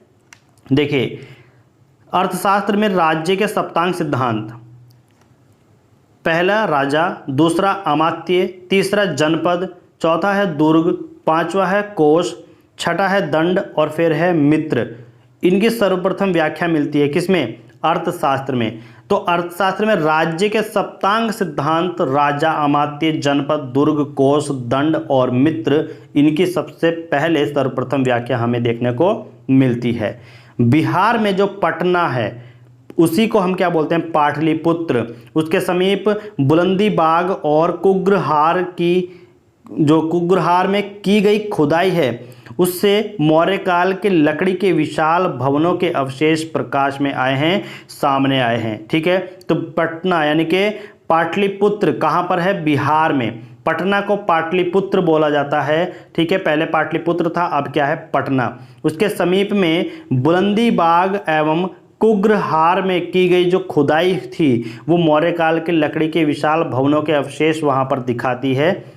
देखिए अर्थशास्त्र में राज्य के सप्तांग सिद्धांत, पहला राजा, दूसरा अमात्य, तीसरा जनपद, चौथा है दुर्ग, पांचवा है कोष, छठा है दंड और फिर है मित्र। इनकी सर्वप्रथम व्याख्या मिलती है किसमें? अर्थशास्त्र में। तो अर्थशास्त्र में राज्य के सप्तांग सिद्धांत राजा, अमात्य, जनपद, दुर्ग, कोष, दंड और मित्र, इनकी सबसे पहले सर्वप्रथम व्याख्या हमें देखने को मिलती है। बिहार में जो पटना है उसी को हम क्या बोलते हैं? पाटलिपुत्र। उसके समीप बुलंदी बाग और कुग्रहार की जो कुग्रहार में की गई खुदाई है उससे मौर्य काल के लकड़ी के विशाल भवनों के अवशेष प्रकाश में आए हैं, सामने आए हैं, ठीक है। तो पटना यानी कि पाटलिपुत्र कहाँ पर है? बिहार में। पटना को पाटलिपुत्र बोला जाता है, ठीक है। पहले पाटलिपुत्र था, अब क्या है? पटना। उसके समीप में बुलंदी बाग एवं कुग्रहार में की गई जो खुदाई थी वो मौर्य काल के लकड़ी के विशाल भवनों के अवशेष वहां पर दिखाती है।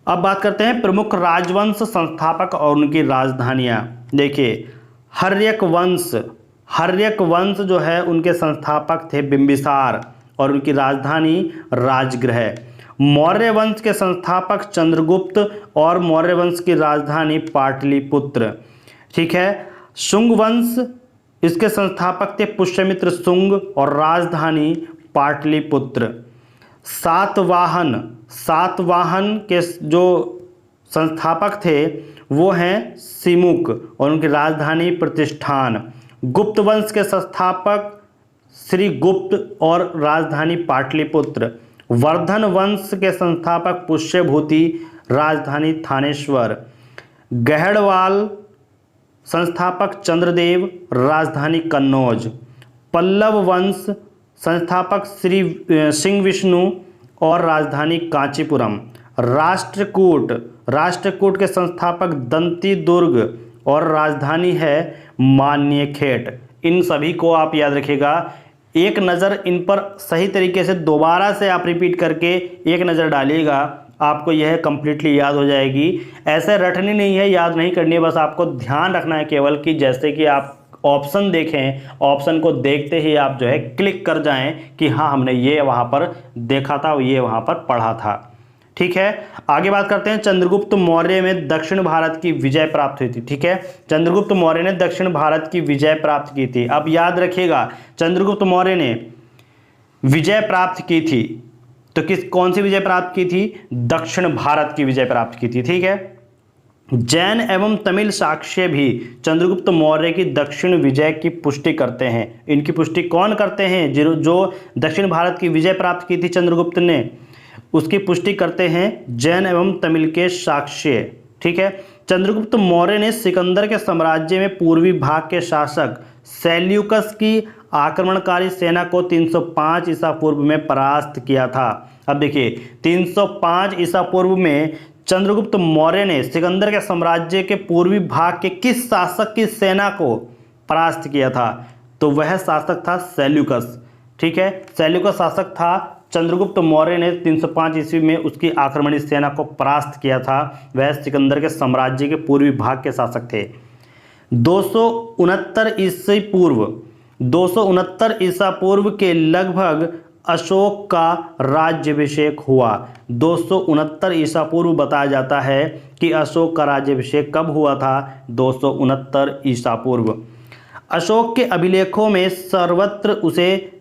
अब बात करते हैं प्रमुख राजवंश संस्थापक और उनकी राजधानियां। देखिए हर्यक वंश जो है उनके संस्थापक थे बिंबिसार और उनकी राजधानी राजगृह। मौर्य वंश के संस्थापक चंद्रगुप्त और मौर्य वंश की राजधानी पाटलिपुत्र, ठीक है। शुंग वंश, इसके संस्थापक थे पुष्यमित्र शुंग और राजधानी पाटलिपुत्र। सातवाहन के जो संस्थापक थे वो हैं सिमुक और उनकी राजधानी प्रतिष्ठान। गुप्त वंश के संस्थापक श्री गुप्त और राजधानी पाटलिपुत्र। वर्धन वंश के संस्थापक पुष्यभूति, राजधानी थानेश्वर। गहड़वाल संस्थापक चंद्रदेव, राजधानी कन्नौज। पल्लव वंश संस्थापक श्री सिंह विष्णु और राजधानी कांचीपुरम। राष्ट्रकूट के संस्थापक दंती दुर्ग और राजधानी है मान्यखेट। इन सभी को आप याद रखिएगा, एक नज़र इन पर सही तरीके से दोबारा से आप रिपीट करके एक नज़र डालिएगा, आपको यह कंप्लीटली याद हो जाएगी। ऐसे रटनी नहीं है, याद नहीं करनी है, बस आपको ध्यान रखना है केवल कि जैसे कि आप ऑप्शन देखें, ऑप्शन को देखते ही आप जो है क्लिक कर जाएं कि हाँ हमने ये वहाँ पर देखा था, ये वहाँ पर पढ़ा था। ठीक है, आगे बात करते हैं। चंद्रगुप्त मौर्य में दक्षिण भारत की विजय प्राप्त हुई थी। ठीक है, चंद्रगुप्त मौर्य ने दक्षिण भारत की विजय प्राप्त की थी। अब याद रखिएगा, चंद्रगुप्त मौर्य ने विजय प्राप्त की थी तो कौन सी विजय प्राप्त की थी? दक्षिण भारत की विजय प्राप्त की थी। ठीक है, जैन एवं तमिल साक्ष्य भी चंद्रगुप्त मौर्य की दक्षिण विजय की पुष्टि करते हैं। इनकी पुष्टि कौन करते हैं? जो दक्षिण भारत की विजय प्राप्त की थी चंद्रगुप्त ने, उसकी पुष्टि करते हैं जैन एवं तमिल के साक्ष्य। ठीक है, चंद्रगुप्त मौर्य ने सिकंदर के साम्राज्य में पूर्वी भाग के शासक सेल्यूकस की आक्रमणकारी सेना को 305 ईसा पूर्व में परास्त किया था। अब देखिए, 305 ईसा पूर्व में चंद्रगुप्त मौर्य ने सिकंदर के साम्राज्य के पूर्वी भाग के किस शासक की सेना को परास्त किया था? तो वह शासक था सेल्यूकस। ठीक है, सेल्यूकस शासक था। चंद्रगुप्त मौर्य ने 305 ईस्वी में उसकी आक्रमणी सेना को परास्त किया था। वह सिकंदर के साम्राज्य के पूर्वी भाग के शासक थे। 269 ईसा पूर्व के लगभग अशोक का राज्याभिषेक हुआ। 269 ईसा पूर्व बताया जाता है कि अशोक का राज्याभिषेक कब हुआ था? 269 ईसा पूर्व। अशोक के अभिलेखों में सर्वत्र उसे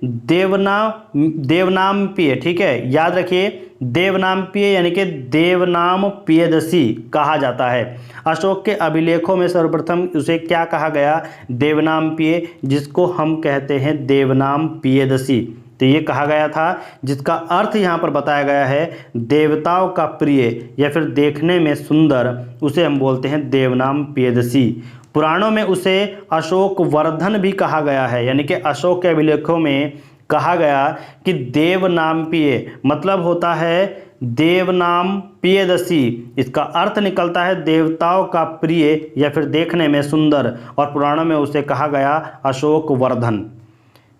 देवनामप्रिय, ठीक है, याद रखिए, देवनामप्रिय यानी कि देवनाम प्रियदर्शी कहा जाता है। अशोक के अभिलेखों में सर्वप्रथम उसे क्या कहा गया? देवनामप्रिय, जिसको हम कहते हैं देवनाम प्रियदर्शी। तो ये कहा गया था, जिसका अर्थ यहाँ पर बताया गया है देवताओं का प्रिय या फिर देखने में सुंदर, उसे हम बोलते हैं देवनाम प्रियदर्शी। पुराणों में उसे अशोक वर्धन भी कहा गया है, यानी कि अशोक के अभिलेखों में कहा गया कि देवनाम प्रिय मतलब होता है देवनाम प्रियदर्शी। इसका अर्थ निकलता है देवताओं का प्रिय या फिर देखने में सुंदर, और पुराणों में उसे कहा गया अशोक वर्धन।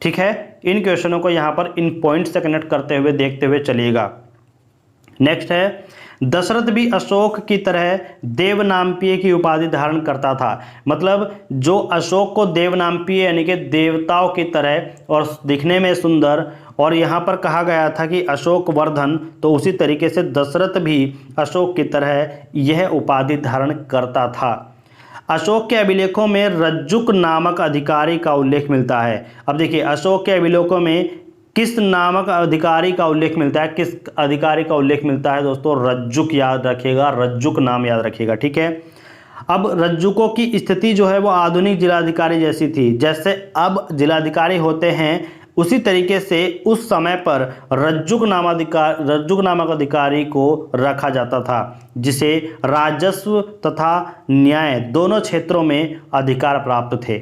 ठीक है, इन क्वेश्चनों को यहाँ पर इन पॉइंट से कनेक्ट करते हुए देखते हुए चलिएगा। नेक्स्ट है, दशरथ भी अशोक की तरह देवनामप्रिय की उपाधि धारण करता था। मतलब जो अशोक को देवनामप्रिय यानी कि देवताओं की तरह और दिखने में सुंदर, और यहाँ पर कहा गया था कि अशोक वर्धन, तो उसी तरीके से दशरथ भी अशोक की तरह यह उपाधि धारण करता था। अशोक के अभिलेखों में रज्जुक नामक अधिकारी का उल्लेख मिलता है। अब देखिए, अशोक के अभिलेखों में किस नामक अधिकारी का उल्लेख मिलता है? किस अधिकारी का उल्लेख मिलता है दोस्तों? रज्जुक याद रखिएगा, रज्जुक नाम याद रखिएगा। ठीक है, अब रज्जुकों की स्थिति जो है वो आधुनिक जिलाधिकारी जैसी थी। जैसे अब जिलाधिकारी होते हैं, उसी तरीके से उस समय पर रज्जुक नामक अधिकारी को रखा जाता था, जिसे राजस्व तथा न्याय दोनों क्षेत्रों में अधिकार प्राप्त थे।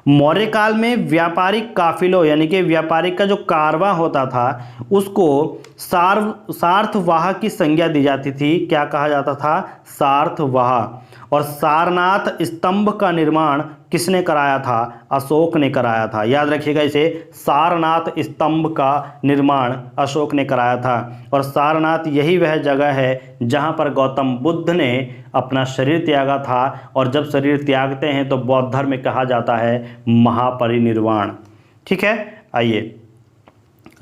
मौर्य काल में व्यापारिक काफिलों यानी कि व्यापारिक का जो कारवां होता था उसको सार्थवाह की संज्ञा दी जाती थी। क्या कहा जाता था? सार्थवाह। और सारनाथ स्तंभ का निर्माण किसने कराया था? अशोक ने कराया था। याद रखिएगा इसे, सारनाथ स्तंभ का निर्माण अशोक ने कराया था। और सारनाथ यही वह जगह है जहाँ पर गौतम बुद्ध ने अपना शरीर त्यागा था, और जब शरीर त्यागते हैं तो बौद्ध धर्म में कहा जाता है महापरिनिर्वाण। ठीक है, आइए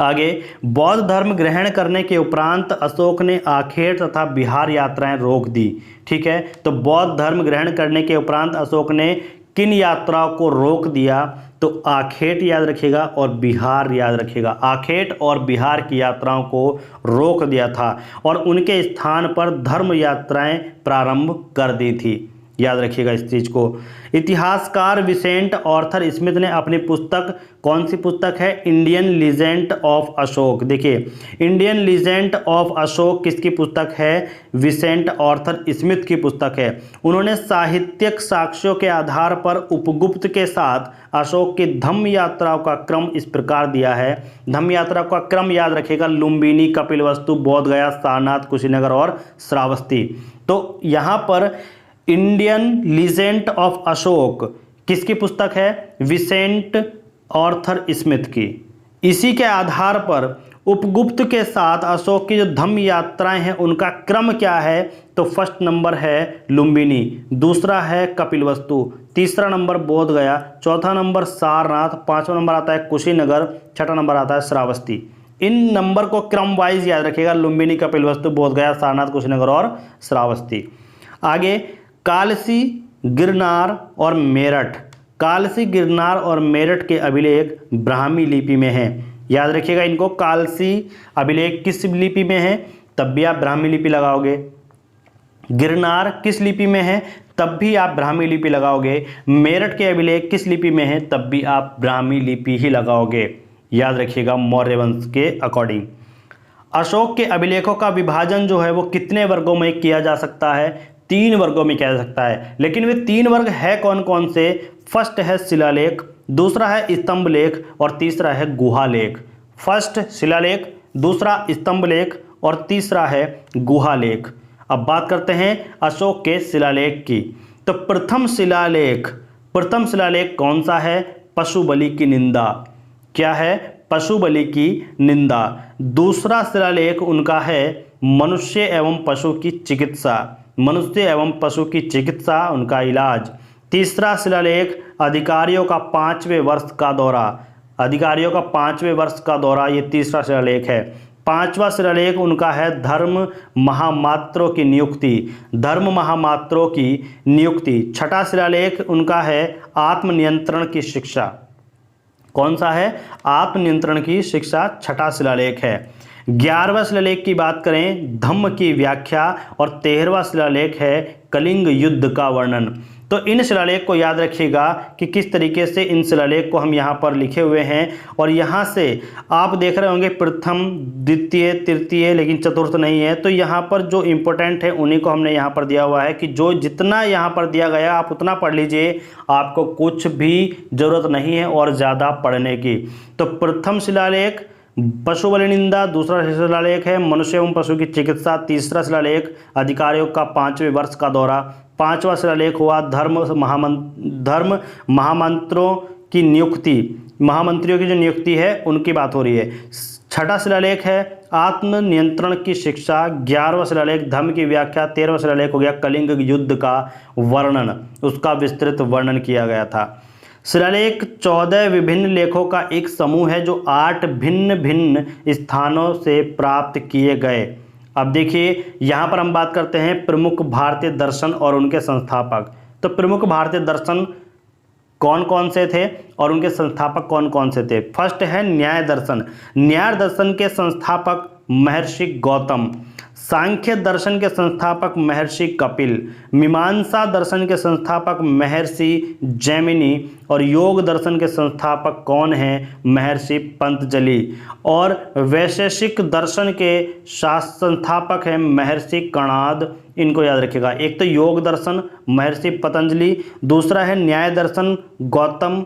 आगे। बौद्ध धर्म ग्रहण करने के उपरांत अशोक ने आखेट तथा बिहार यात्राएं रोक दी। ठीक है, तो बौद्ध धर्म ग्रहण करने के उपरांत अशोक ने किन यात्राओं को रोक दिया? तो आखेट याद रखिएगा और बिहार याद रखिएगा। आखेट और बिहार की यात्राओं को रोक दिया था और उनके स्थान पर धर्म यात्राएं प्रारंभ कर दी थी। याद रखिएगा इस चीज़ को। इतिहासकार विसेंट आर्थर स्मिथ ने अपनी पुस्तक, कौन सी पुस्तक है? Indian legend of Ashok. देखिए, इंडियन लीजेंड ऑफ अशोक किसकी पुस्तक है? विसेंट आर्थर स्मिथ की पुस्तक है। उन्होंने साहित्यिक साक्ष्यों के आधार पर उपगुप्त के साथ अशोक की धम्म यात्राओं का क्रम इस प्रकार दिया है। धम्म यात्रा का क्रम याद रखिएगा, लुम्बिनी, कपिलवस्तु, बोध गया, सारनाथ, कुशीनगर और श्रावस्ती। तो यहाँ पर इंडियन लीजेंड ऑफ अशोक किसकी पुस्तक है? विसेंट आर्थर स्मिथ की। इसी के आधार पर उपगुप्त के साथ अशोक की जो धम्म यात्राएं हैं उनका क्रम क्या है, तो फर्स्ट नंबर है लुम्बिनी, दूसरा है कपिलवस्तु, तीसरा नंबर बोध गया, चौथा नंबर सारनाथ, पांचवा नंबर आता है कुशीनगर, छठा नंबर आता है श्रावस्ती। इन नंबर को क्रम वाइज याद रखिएगा, लुम्बिनी, कपिलवस्तु, बोध गया, सारनाथ, कुशीनगर और श्रावस्ती। आगे कालसी, गिरनार और मेरठ। कालसी, गिरनार और मेरठ के अभिलेख ब्राह्मी लिपि में हैं, याद रखिएगा इनको। कालसी अभिलेख किस लिपि में है, तब भी आप ब्राह्मी लिपि लगाओगे। गिरनार किस लिपि में है, तब भी आप ब्राह्मी लिपि लगाओगे। मेरठ के अभिलेख किस लिपि में है, तब भी आप ब्राह्मी लिपि ही लगाओगे, याद रखिएगा मौर्य वंश के अकॉर्डिंग। अशोक के अभिलेखों का विभाजन जो है वो कितने वर्गों में किया जा सकता है, 3 वर्गों में किया जा सकता है। लेकिन वे 3 वर्ग है कौन कौन से, फर्स्ट है शिलालेख, दूसरा है स्तंभ लेख और तीसरा है गुहा लेख। फर्स्ट शिलालेख, दूसरा स्तंभ लेख और तीसरा है गुहा लेख। अब बात करते हैं अशोक के शिलालेख की। तो प्रथम शिलालेख कौन सा है, पशु बलि की निंदा। क्या है, पशु बलि की निंदा। दूसरा शिलालेख उनका है मनुष्य एवं पशु की चिकित्सा, मनुष्य एवं पशु की चिकित्सा, उनका इलाज। तीसरा शिलालेख अधिकारियों का 5वें वर्ष का दौरा, अधिकारियों का 5वें वर्ष का दौरा, ये तीसरा शिलालेख है। 5वां शिलालेख उनका है धर्म महामात्रों की नियुक्ति, धर्म महामात्रों की नियुक्ति। छठा शिलालेख उनका है आत्मनियंत्रण की शिक्षा। कौन सा है, आत्मनियंत्रण की शिक्षा, छठा शिलालेख है। 11वां शिलालेख की बात करें, धम्म की व्याख्या और 13वां शिलालेख है कलिंग युद्ध का वर्णन। तो इन शिलालेख को याद रखिएगा कि किस तरीके से इन शिलालेख को हम यहाँ पर लिखे हुए हैं। और यहाँ से आप देख रहे होंगे प्रथम, द्वितीय, तृतीय, लेकिन चतुर्थ नहीं है। तो यहाँ पर जो इम्पोर्टेंट है उन्हीं को हमने यहाँ पर दिया हुआ है कि जो जितना यहाँ पर दिया गया आप उतना पढ़ लीजिए, आपको कुछ भी ज़रूरत नहीं है और ज़्यादा पढ़ने की। तो प्रथम शिलालेख पशु बलि निंदा, दूसरा शिलालेख है मनुष्य एवं पशु की चिकित्सा, तीसरा शिलालेख अधिकारियों का 5वें वर्ष का दौरा, 5वां शिलालेख हुआ धर्म महामंत्रों की नियुक्ति, महामंत्रियों की जो नियुक्ति है उनकी बात हो रही है। छठा शिलालेख है आत्म नियंत्रण की शिक्षा, 11वां शिलालेख धर्म की व्याख्या, 13वां शिलालेख हो गया कलिंग युद्ध का वर्णन, उसका विस्तृत वर्णन किया गया था। शिलालेख 14 विभिन्न लेखों का एक समूह है जो 8 भिन्न भिन्न स्थानों से प्राप्त किए गए। अब देखिए यहाँ पर हम बात करते हैं प्रमुख भारतीय दर्शन और उनके संस्थापक। तो प्रमुख भारतीय दर्शन कौन कौन से थे और उनके संस्थापक कौन कौन से थे। फर्स्ट है न्याय दर्शन। न्याय दर्शन के संस्थापक महर्षि गौतम, सांख्य दर्शन के संस्थापक महर्षि कपिल, मीमांसा दर्शन के संस्थापक महर्षि जैमिनी और योग दर्शन के संस्थापक कौन हैं, महर्षि पतंजलि। और वैशेषिक दर्शन के संस्थापक हैं महर्षि कणाद। इनको याद रखिएगा, एक तो योग दर्शन महर्षि पतंजलि, दूसरा है न्याय दर्शन गौतम,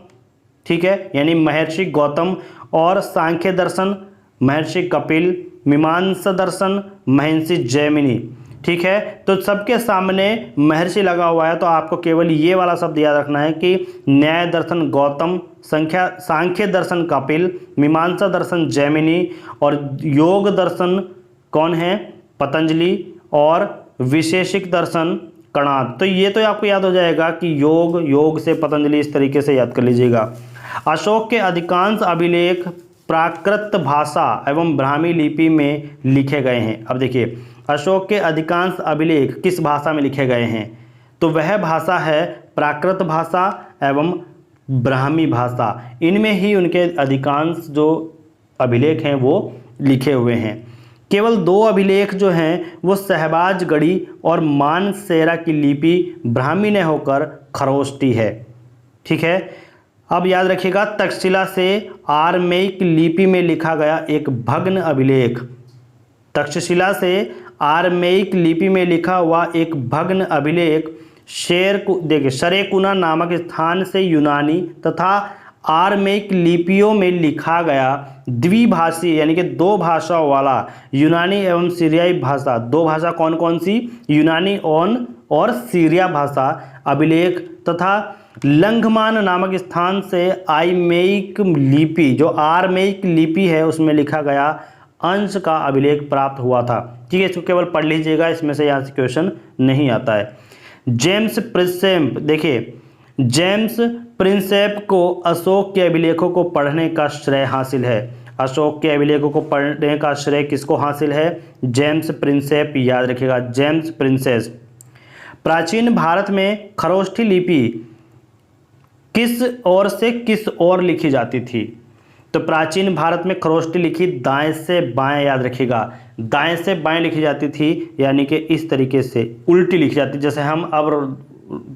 ठीक है, यानी महर्षि गौतम, और सांख्य दर्शन महर्षि कपिल, मीमांसा दर्शन महर्षि जैमिनी। ठीक है, तो सबके सामने महर्षि लगा हुआ है तो आपको केवल ये वाला शब्द याद रखना है कि न्याय दर्शन गौतम, सांख्य दर्शन कपिल, मीमांसा दर्शन जैमिनी और योग दर्शन कौन है, पतंजलि, और विशेषिक दर्शन कणाद। तो ये तो आपको याद हो जाएगा कि योग से पतंजलि, इस तरीके से याद कर लीजिएगा। अशोक के अधिकांश अभिलेख प्राकृत भाषा एवं ब्राह्मी लिपि में लिखे गए हैं। अब देखिए अशोक के अधिकांश अभिलेख किस भाषा में लिखे गए हैं, तो वह भाषा है प्राकृत भाषा एवं ब्राह्मी भाषा। इनमें ही उनके अधिकांश जो अभिलेख हैं वो लिखे हुए हैं। केवल 2 अभिलेख जो हैं वो सहबाजगढ़ी और मानसेरा की लिपि ब्राह्मी ने होकर खरोष्टी है। ठीक है, अब याद रखिएगा तक्षशिला से आरमेइक लिपि में लिखा गया एक भग्न अभिलेख, तक्षशिला से आरमेइक लिपि में लिखा हुआ एक भग्न अभिलेख शरेकुना नामक स्थान से यूनानी तथा आरमेइक लिपियों में लिखा गया द्विभाषी यानी कि 2 भाषाओं वाला यूनानी एवं सीरियाई भाषा, 2 भाषा कौन कौन सी, यूनानी और सीरिया भाषा अभिलेख तथा लंघमान नामक स्थान से आर्मेयिक लिपि, जो आर्मेयिक लिपि है उसमें लिखा गया अंश का अभिलेख प्राप्त हुआ था। ठीक है, इसको केवल पढ़ लीजिएगा, इसमें से यहाँ से क्वेश्चन नहीं आता है। जेम्स प्रिंसेप, देखिए जेम्स प्रिंसेप को अशोक के अभिलेखों को पढ़ने का श्रेय हासिल है। अशोक के अभिलेखों को पढ़ने का श्रेय किसको हासिल है? जेम्स प्रिंसेप, याद रखिएगा जेम्स प्रिंसेस। प्राचीन भारत में खरोष्ठी लिपि किस ओर से किस ओर लिखी जाती थी? तो प्राचीन भारत में खरोष्ठी लिखी दाएं से बाएं, याद रखिएगा दाएं से बाएं लिखी जाती थी, यानी कि इस तरीके से उल्टी लिखी जाती, जैसे हम अब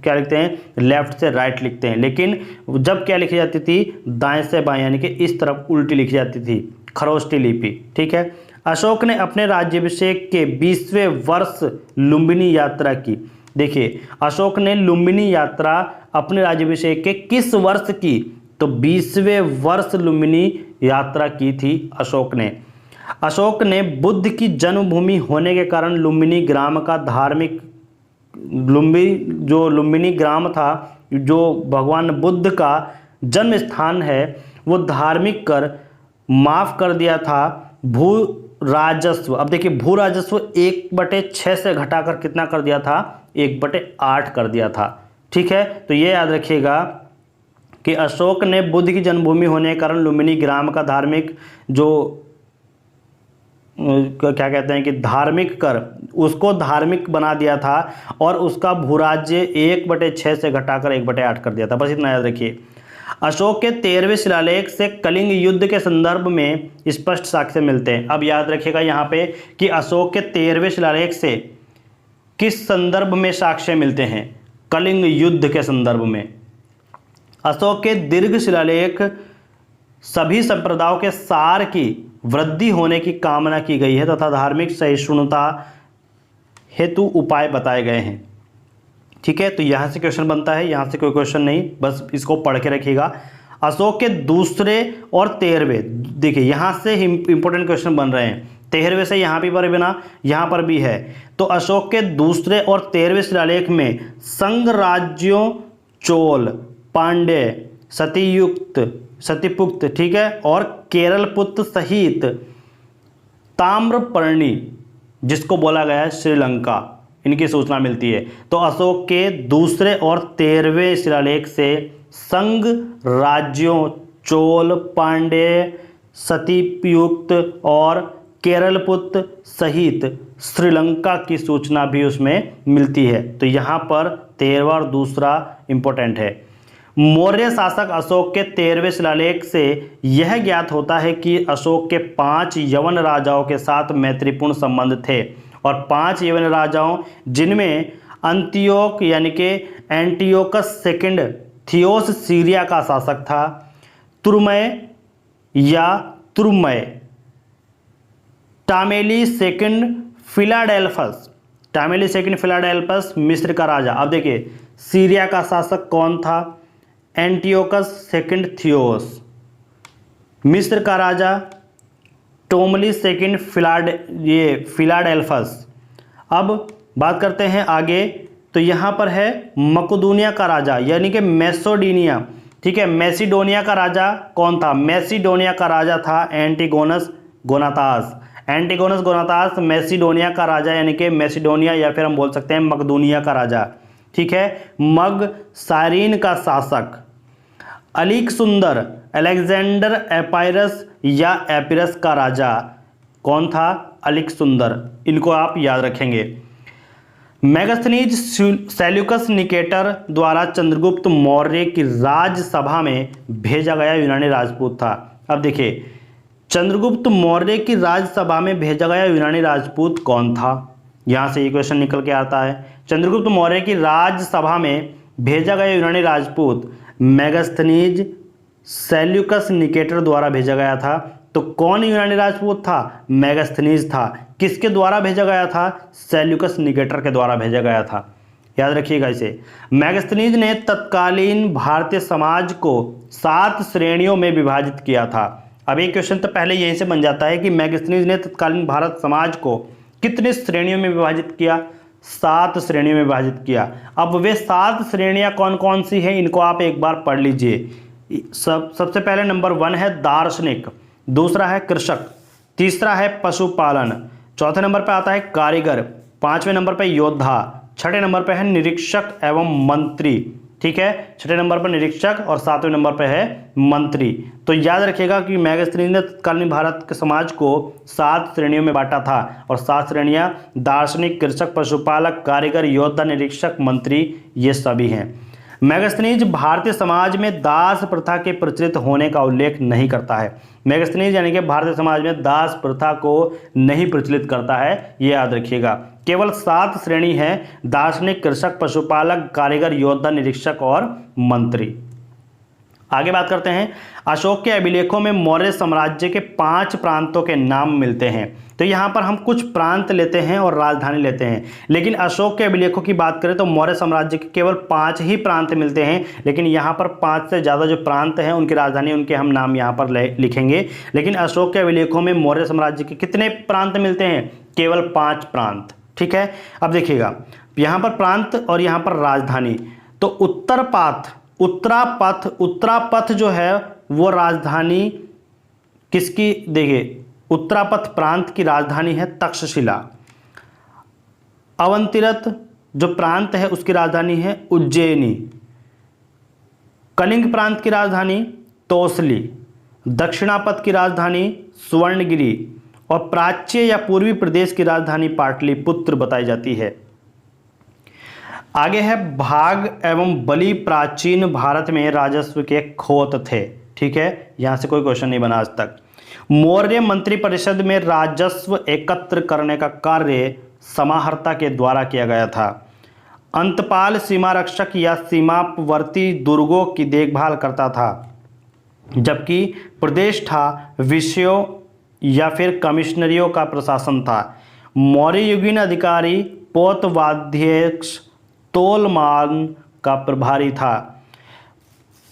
क्या लिखते हैं, लेफ्ट से राइट लिखते हैं, लेकिन जब क्या लिखी जाती थी, दाएं से बाएं, यानी कि इस तरफ उल्टी लिखी जाती थी खरोष्ठी लिपि। ठीक है। अशोक ने अपने राज्याभिषेक के 20वें वर्ष लुम्बिनी यात्रा की। देखिए अशोक ने लुम्बिनी यात्रा अपने राज्याभिषेक के किस वर्ष की? तो 20वें वर्ष लुम्बिनी यात्रा की थी अशोक ने। अशोक ने बुद्ध की जन्मभूमि होने के कारण लुम्बिनी ग्राम का धार्मिक, लुम्बिनी ग्राम था, जो भगवान बुद्ध का जन्म स्थान है, वो धार्मिक कर माफ कर दिया था भू राजस्व। अब देखिए भू राजस्व 1/6 से घटाकर कितना कर दिया था? 1/8 कर दिया था। ठीक है, तो ये याद रखिएगा कि अशोक ने बुद्ध की जन्मभूमि होने के कारण लुम्बिनी ग्राम का धार्मिक, जो क्या कहते हैं कि धार्मिक कर, उसको धार्मिक बना दिया था और उसका भूराज्य 1/6 से घटाकर 1/8 कर दिया था। बस इतना याद रखिए। अशोक के 13वें शिलालेख से कलिंग युद्ध के संदर्भ में स्पष्ट साक्ष्य मिलते हैं। अब याद रखिएगा यहाँ पे कि अशोक के 13वें शिलालेख से किस संदर्भ में साक्ष्य मिलते हैं? कलिंग युद्ध के संदर्भ में। अशोक के दीर्घ शिलालेख सभी संप्रदायों के सार की वृद्धि होने की कामना की गई है तथा धार्मिक सहिष्णुता हेतु उपाय बताए गए हैं। ठीक है, तो यहाँ से क्वेश्चन बनता है, यहाँ से कोई क्वेश्चन नहीं, बस इसको पढ़ के रखिएगा। अशोक के दूसरे और 13वें, देखिए यहाँ से इंपॉर्टेंट क्वेश्चन बन रहे हैं। 13वें से यहाँ भी पर बिना, यहाँ पर भी है। तो अशोक के दूसरे और 13वें शिलालेख में संघ राज्यों चोल, पांड्य, सतीपुक्त, ठीक है, और केरलपुत्र सहित ताम्रपर्णी, जिसको बोला गया है श्रीलंका, इनकी सूचना मिलती है। तो अशोक के दूसरे और 13वें शिलालेख से संघ राज्यों चोल, पांड्य, सतीपुक्त और केरलपुत्र सहित श्रीलंका की सूचना भी उसमें मिलती है। तो यहाँ पर 13वां और दूसरा इंपॉर्टेंट है। मौर्य शासक अशोक के 13वें शिलालेख से यह ज्ञात होता है कि अशोक के 5 यवन राजाओं के साथ मैत्रीपूर्ण संबंध थे, और 5 यवन राजाओं जिनमें अंतियोक यानी कि एंटियोकस सेकंड थियोस सीरिया का शासक था, तुर्मय या तुर्मय, टामेली सेकंड फिलाडेल्फस मिस्र का राजा। अब देखिए सीरिया का शासक कौन था? Antiochus second theos. मिस्र का राजा टोमली सेकंड फिलाडेल्फस। अब बात करते हैं आगे, तो यहाँ पर है मकदूनिया का राजा यानी कि मैसेडोनिया। ठीक है, मैसिडोनिया का राजा कौन था? मैसिडोनिया का राजा था एंटिगोनस गोनातास मैसिडोनिया का राजा, यानी कि मैसिडोनिया, या फिर हम बोल सकते हैं मकदूनिया का राजा। ठीक है, मग साइरीन का शासक अलेक्सुंदर, अलेक्जेंडर एपायरस या एपिरस का राजा कौन था? अलेक्सुंदर। इनको आप याद रखेंगे। मेगास्थनीज सेल्यूकस निकेटर द्वारा चंद्रगुप्त मौर्य की राजसभा में भेजा गया यूनानी राजपूत था। अब देखिए चंद्रगुप्त मौर्य की राजसभा में भेजा गया यूनानी राजपूत कौन था? यहाँ से ये क्वेश्चन निकल के आता है। चंद्रगुप्त मौर्य की राजसभा में भेजा गया यूनानी राजपूत मेगास्थनीज सेल्यूकस निकेटर द्वारा भेजा गया था। तो कौन यूनानी राजपूत था? मेगास्थनीज था। किसके द्वारा भेजा गया था? सेल्यूकस निकेटर के द्वारा भेजा गया था। याद रखिएगा इसे। मेगास्थनीज ने तत्कालीन भारतीय समाज को 7 श्रेणियों में विभाजित किया था। अब एक क्वेश्चन तो पहले यहीं से बन जाता है कि मेगास्थनीज ने तत्कालीन भारत समाज को कितने श्रेणियों में विभाजित किया? 7 श्रेणियों में विभाजित किया। अब वे 7 श्रेणियां कौन कौन सी हैं, इनको आप एक बार पढ़ लीजिए। सबसे पहले नंबर 1 है दार्शनिक, दूसरा है कृषक, तीसरा है पशुपालन, चौथे नंबर पर आता है कारीगर, 5वें नंबर पर योद्धा, 6ठे नंबर पर है निरीक्षक एवं मंत्री। ठीक है, 6ठे नंबर पर निरीक्षक और 7वें नंबर पर है मंत्री। तो याद रखिएगा कि मैगस्थनीज ने तत्कालीन भारत के समाज को 7 श्रेणियों में बांटा था और 7 श्रेणियां दार्शनिक, कृषक, पशुपालक, कारीगर, योद्धा, निरीक्षक, मंत्री, ये सभी हैं। मैगस्थनीज भारतीय समाज में दास प्रथा के प्रचलित होने का उल्लेख नहीं करता है। मैगस्थनीज यानी कि भारतीय समाज में दास प्रथा को नहीं प्रचलित करता है, ये याद रखिएगा। केवल 7 श्रेणी है, दार्शनिक, कृषक, पशुपालक, कारीगर, योद्धा, निरीक्षक और मंत्री। आगे बात करते हैं। अशोक के अभिलेखों में मौर्य साम्राज्य के 5 प्रांतों के नाम मिलते हैं। तो यहाँ पर हम कुछ प्रांत लेते हैं और राजधानी लेते हैं, लेकिन अशोक के अभिलेखों की बात करें तो मौर्य साम्राज्य के केवल 5 ही प्रांत मिलते हैं, लेकिन यहाँ पर 5 से ज़्यादा जो प्रांत हैं उनकी राजधानी, उनके हम नाम यहाँ पर लिखेंगे। लेकिन अशोक के अभिलेखों में मौर्य साम्राज्य के कितने प्रांत मिलते हैं? केवल 5 प्रांत। ठीक है, अब देखिएगा यहाँ पर प्रांत और यहाँ पर राजधानी। तो उत्तरापथ जो है वो राजधानी किसकी? देखिए, उत्तरापथ प्रांत की राजधानी है तक्षशिला। अवंतिरथ जो प्रांत है उसकी राजधानी है उज्जैनी। कलिंग प्रांत की राजधानी तोसली। दक्षिणापथ की राजधानी सुवर्णगिरी और प्राच्य या पूर्वी प्रदेश की राजधानी पाटलिपुत्र बताई जाती है। आगे है भाग एवं बलि प्राचीन भारत में राजस्व के खोत थे। ठीक है, यहां से कोई क्वेश्चन नहीं बना आज तक। मौर्य मंत्रिपरिषद में राजस्व एकत्र करने का कार्य समाहर्ता के द्वारा किया गया था। अंतपाल सीमा रक्षक या सीमावर्ती दुर्गों की देखभाल करता था, जबकि प्रदेश था विषयों या फिर कमिश्नरियों का प्रशासन था। मौर्य युगीन अधिकारी पोतवाध्यक्ष तोलमान का प्रभारी था।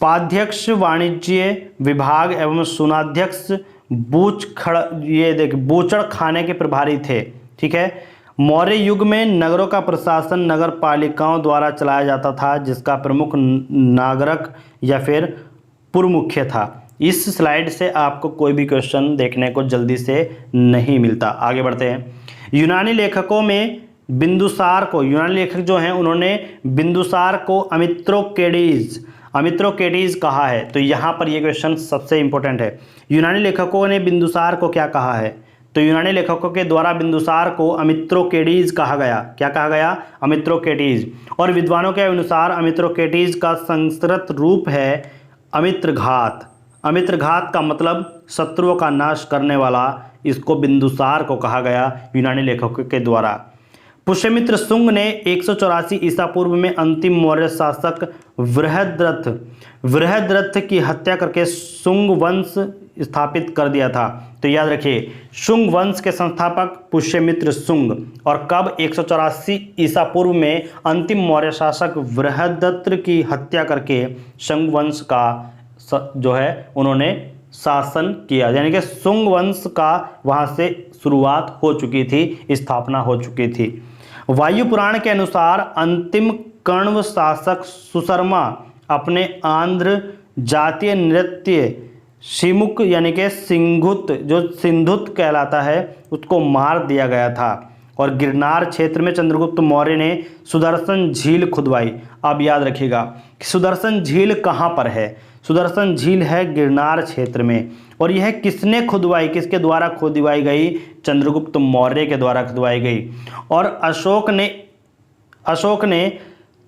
पाध्यक्ष वाणिज्य विभाग एवं सुनाध्यक्ष बूचड़ खाने के प्रभारी थे। ठीक है, मौर्य युग में नगरों का प्रशासन नगर पालिकाओं द्वारा चलाया जाता था, जिसका प्रमुख नागरक या फिर पुरमुख्य था। इस स्लाइड से आपको कोई भी क्वेश्चन देखने को जल्दी से नहीं मिलता। आगे बढ़ते हैं। यूनानी लेखकों में बिंदुसार को, यूनानी लेखक जो हैं उन्होंने बिंदुसार को अमित्रोकेटीज कहा है। तो यहाँ पर ये क्वेश्चन सबसे इंपॉर्टेंट है। यूनानी लेखकों ने बिंदुसार को क्या कहा है? तो यूनानी लेखकों के द्वारा बिंदुसार को अमित्रोकेटीज कहा गया। क्या कहा गया? अमित्रोकेटीज। और विद्वानों के अनुसार अमित्रोकेटीज का संस्कृत रूप है अमित्रघात। अमित्रघात का मतलब शत्रुओं का नाश करने वाला, इसको बिंदुसार को कहा गया यूनानी लेखकों के द्वारा। पुष्यमित्र शुंग ने 184 ईसा पूर्व में अंतिम मौर्य शासक बृहद्रथ की हत्या करके शुंग वंश स्थापित कर दिया था। तो याद रखिए, शुंग वंश के संस्थापक पुष्यमित्र शुंग, और कब? 184 ईसा पूर्व में अंतिम मौर्य शासक बृहद्रथ की हत्या करके शुंग वंश का जो है उन्होंने शासन किया, यानी कि शुंग वंश का वहां से शुरुआत हो चुकी थी, स्थापना हो चुकी थी। वायु पुराण के अनुसार अंतिम कण्व शासक सुशर्मा अपने आंध्र जातीय नृत्य शिमुक यानी कि सिंघुत, जो सिंधुत कहलाता है, उसको मार दिया गया था। और गिरनार क्षेत्र में चंद्रगुप्त मौर्य ने सुदर्शन झील खुदवाई। अब याद रखिएगा कि सुदर्शन झील कहाँ पर है? सुदर्शन झील है गिरनार क्षेत्र में। और यह किसने खुदवाई, किसके द्वारा खुदवाई गई? चंद्रगुप्त मौर्य के द्वारा खुदवाई गई। और अशोक ने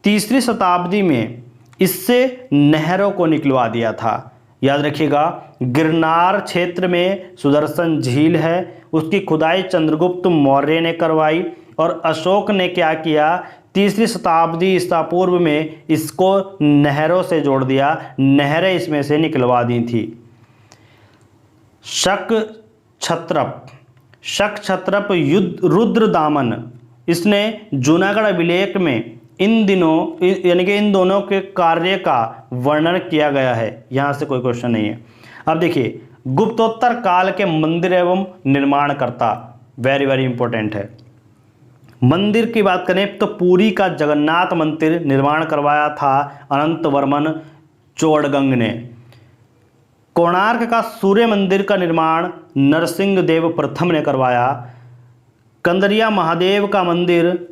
3री शताब्दी में इससे नहरों को निकलवा दिया था। याद रखिएगा, गिरनार क्षेत्र में सुदर्शन झील है, उसकी खुदाई चंद्रगुप्त मौर्य ने करवाई। और अशोक ने क्या किया? 3री शताब्दी ईसा पूर्व में इसको नहरों से जोड़ दिया, नहरें इसमें से निकलवा दी थी। शक छत्रप रुद्रदामन, इसने जूनागढ़ अभिलेख में इन दोनों के कार्य का वर्णन किया गया है। यहां से कोई क्वेश्चन नहीं है। अब देखिए, गुप्तोत्तर काल के मंदिर एवं निर्माणकर्ता, वेरी वेरी इंपॉर्टेंट है। मंदिर की बात करें तो पुरी का जगन्नाथ मंदिर निर्माण करवाया था अनंतवर्मन चोड़गंग ने। कोणार्क का सूर्य मंदिर का निर्माण नरसिंह देव प्रथम ने करवाया। कंदरिया महादेव का मंदिर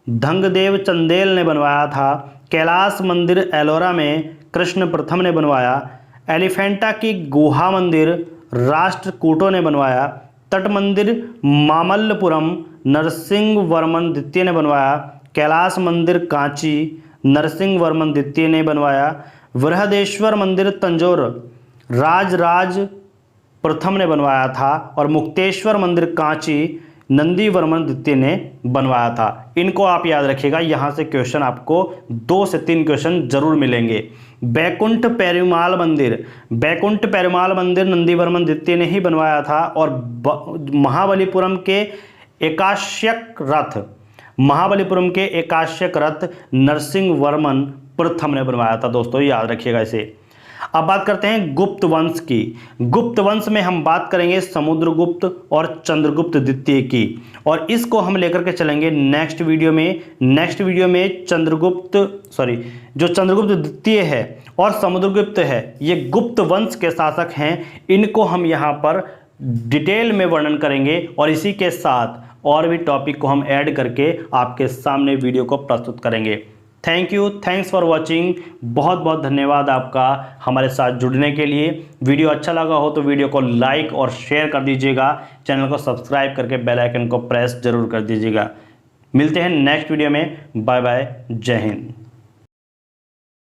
धंगदेव चंदेल ने बनवाया था। कैलाश मंदिर एलोरा में कृष्ण प्रथम ने बनवाया। एलिफेंटा की गुहा मंदिर राष्ट्रकूटों ने बनवाया। तट मंदिर मामल्लपुरम नरसिंह वर्मन द्वितीय ने बनवाया। कैलाश मंदिर कांची नरसिंह वर्मन द्वितीय ने बनवाया। बृहदेश्वर मंदिर तंजौर राजराज प्रथम ने बनवाया था। और मुक्तेश्वर मंदिर कांची नंदी वर्मन द्वितीय ने बनवाया था। इनको आप याद रखिएगा, यहाँ से क्वेश्चन आपको 2 से 3 क्वेश्चन जरूर मिलेंगे। बैकुंठ पेरुमाल मंदिर नंदी वर्मन द्वितीय ने ही बनवाया था। और महाबलीपुरम के एकाश्यक रथ नरसिंह वर्मन प्रथम ने बनवाया था। दोस्तों याद रखिएगा इसे। अब बात करते हैं गुप्त वंश की। गुप्त वंश में हम बात करेंगे समुद्रगुप्त और चंद्रगुप्त द्वितीय की, और इसको हम लेकर के चलेंगे नेक्स्ट वीडियो में जो चंद्रगुप्त द्वितीय है और समुद्रगुप्त है, ये गुप्त वंश के शासक हैं। इनको हम यहाँ पर डिटेल में वर्णन करेंगे और इसी के साथ और भी टॉपिक को हम ऐड करके आपके सामने वीडियो को प्रस्तुत करेंगे। Thanks for watching. बहुत बहुत धन्यवाद आपका हमारे साथ जुड़ने के लिए। वीडियो अच्छा लगा हो तो वीडियो को लाइक और शेयर कर दीजिएगा। चैनल को सब्सक्राइब करके बेल आइकन को प्रेस जरूर कर दीजिएगा। मिलते हैं नेक्स्ट वीडियो में। बाय बाय, जय हिंद।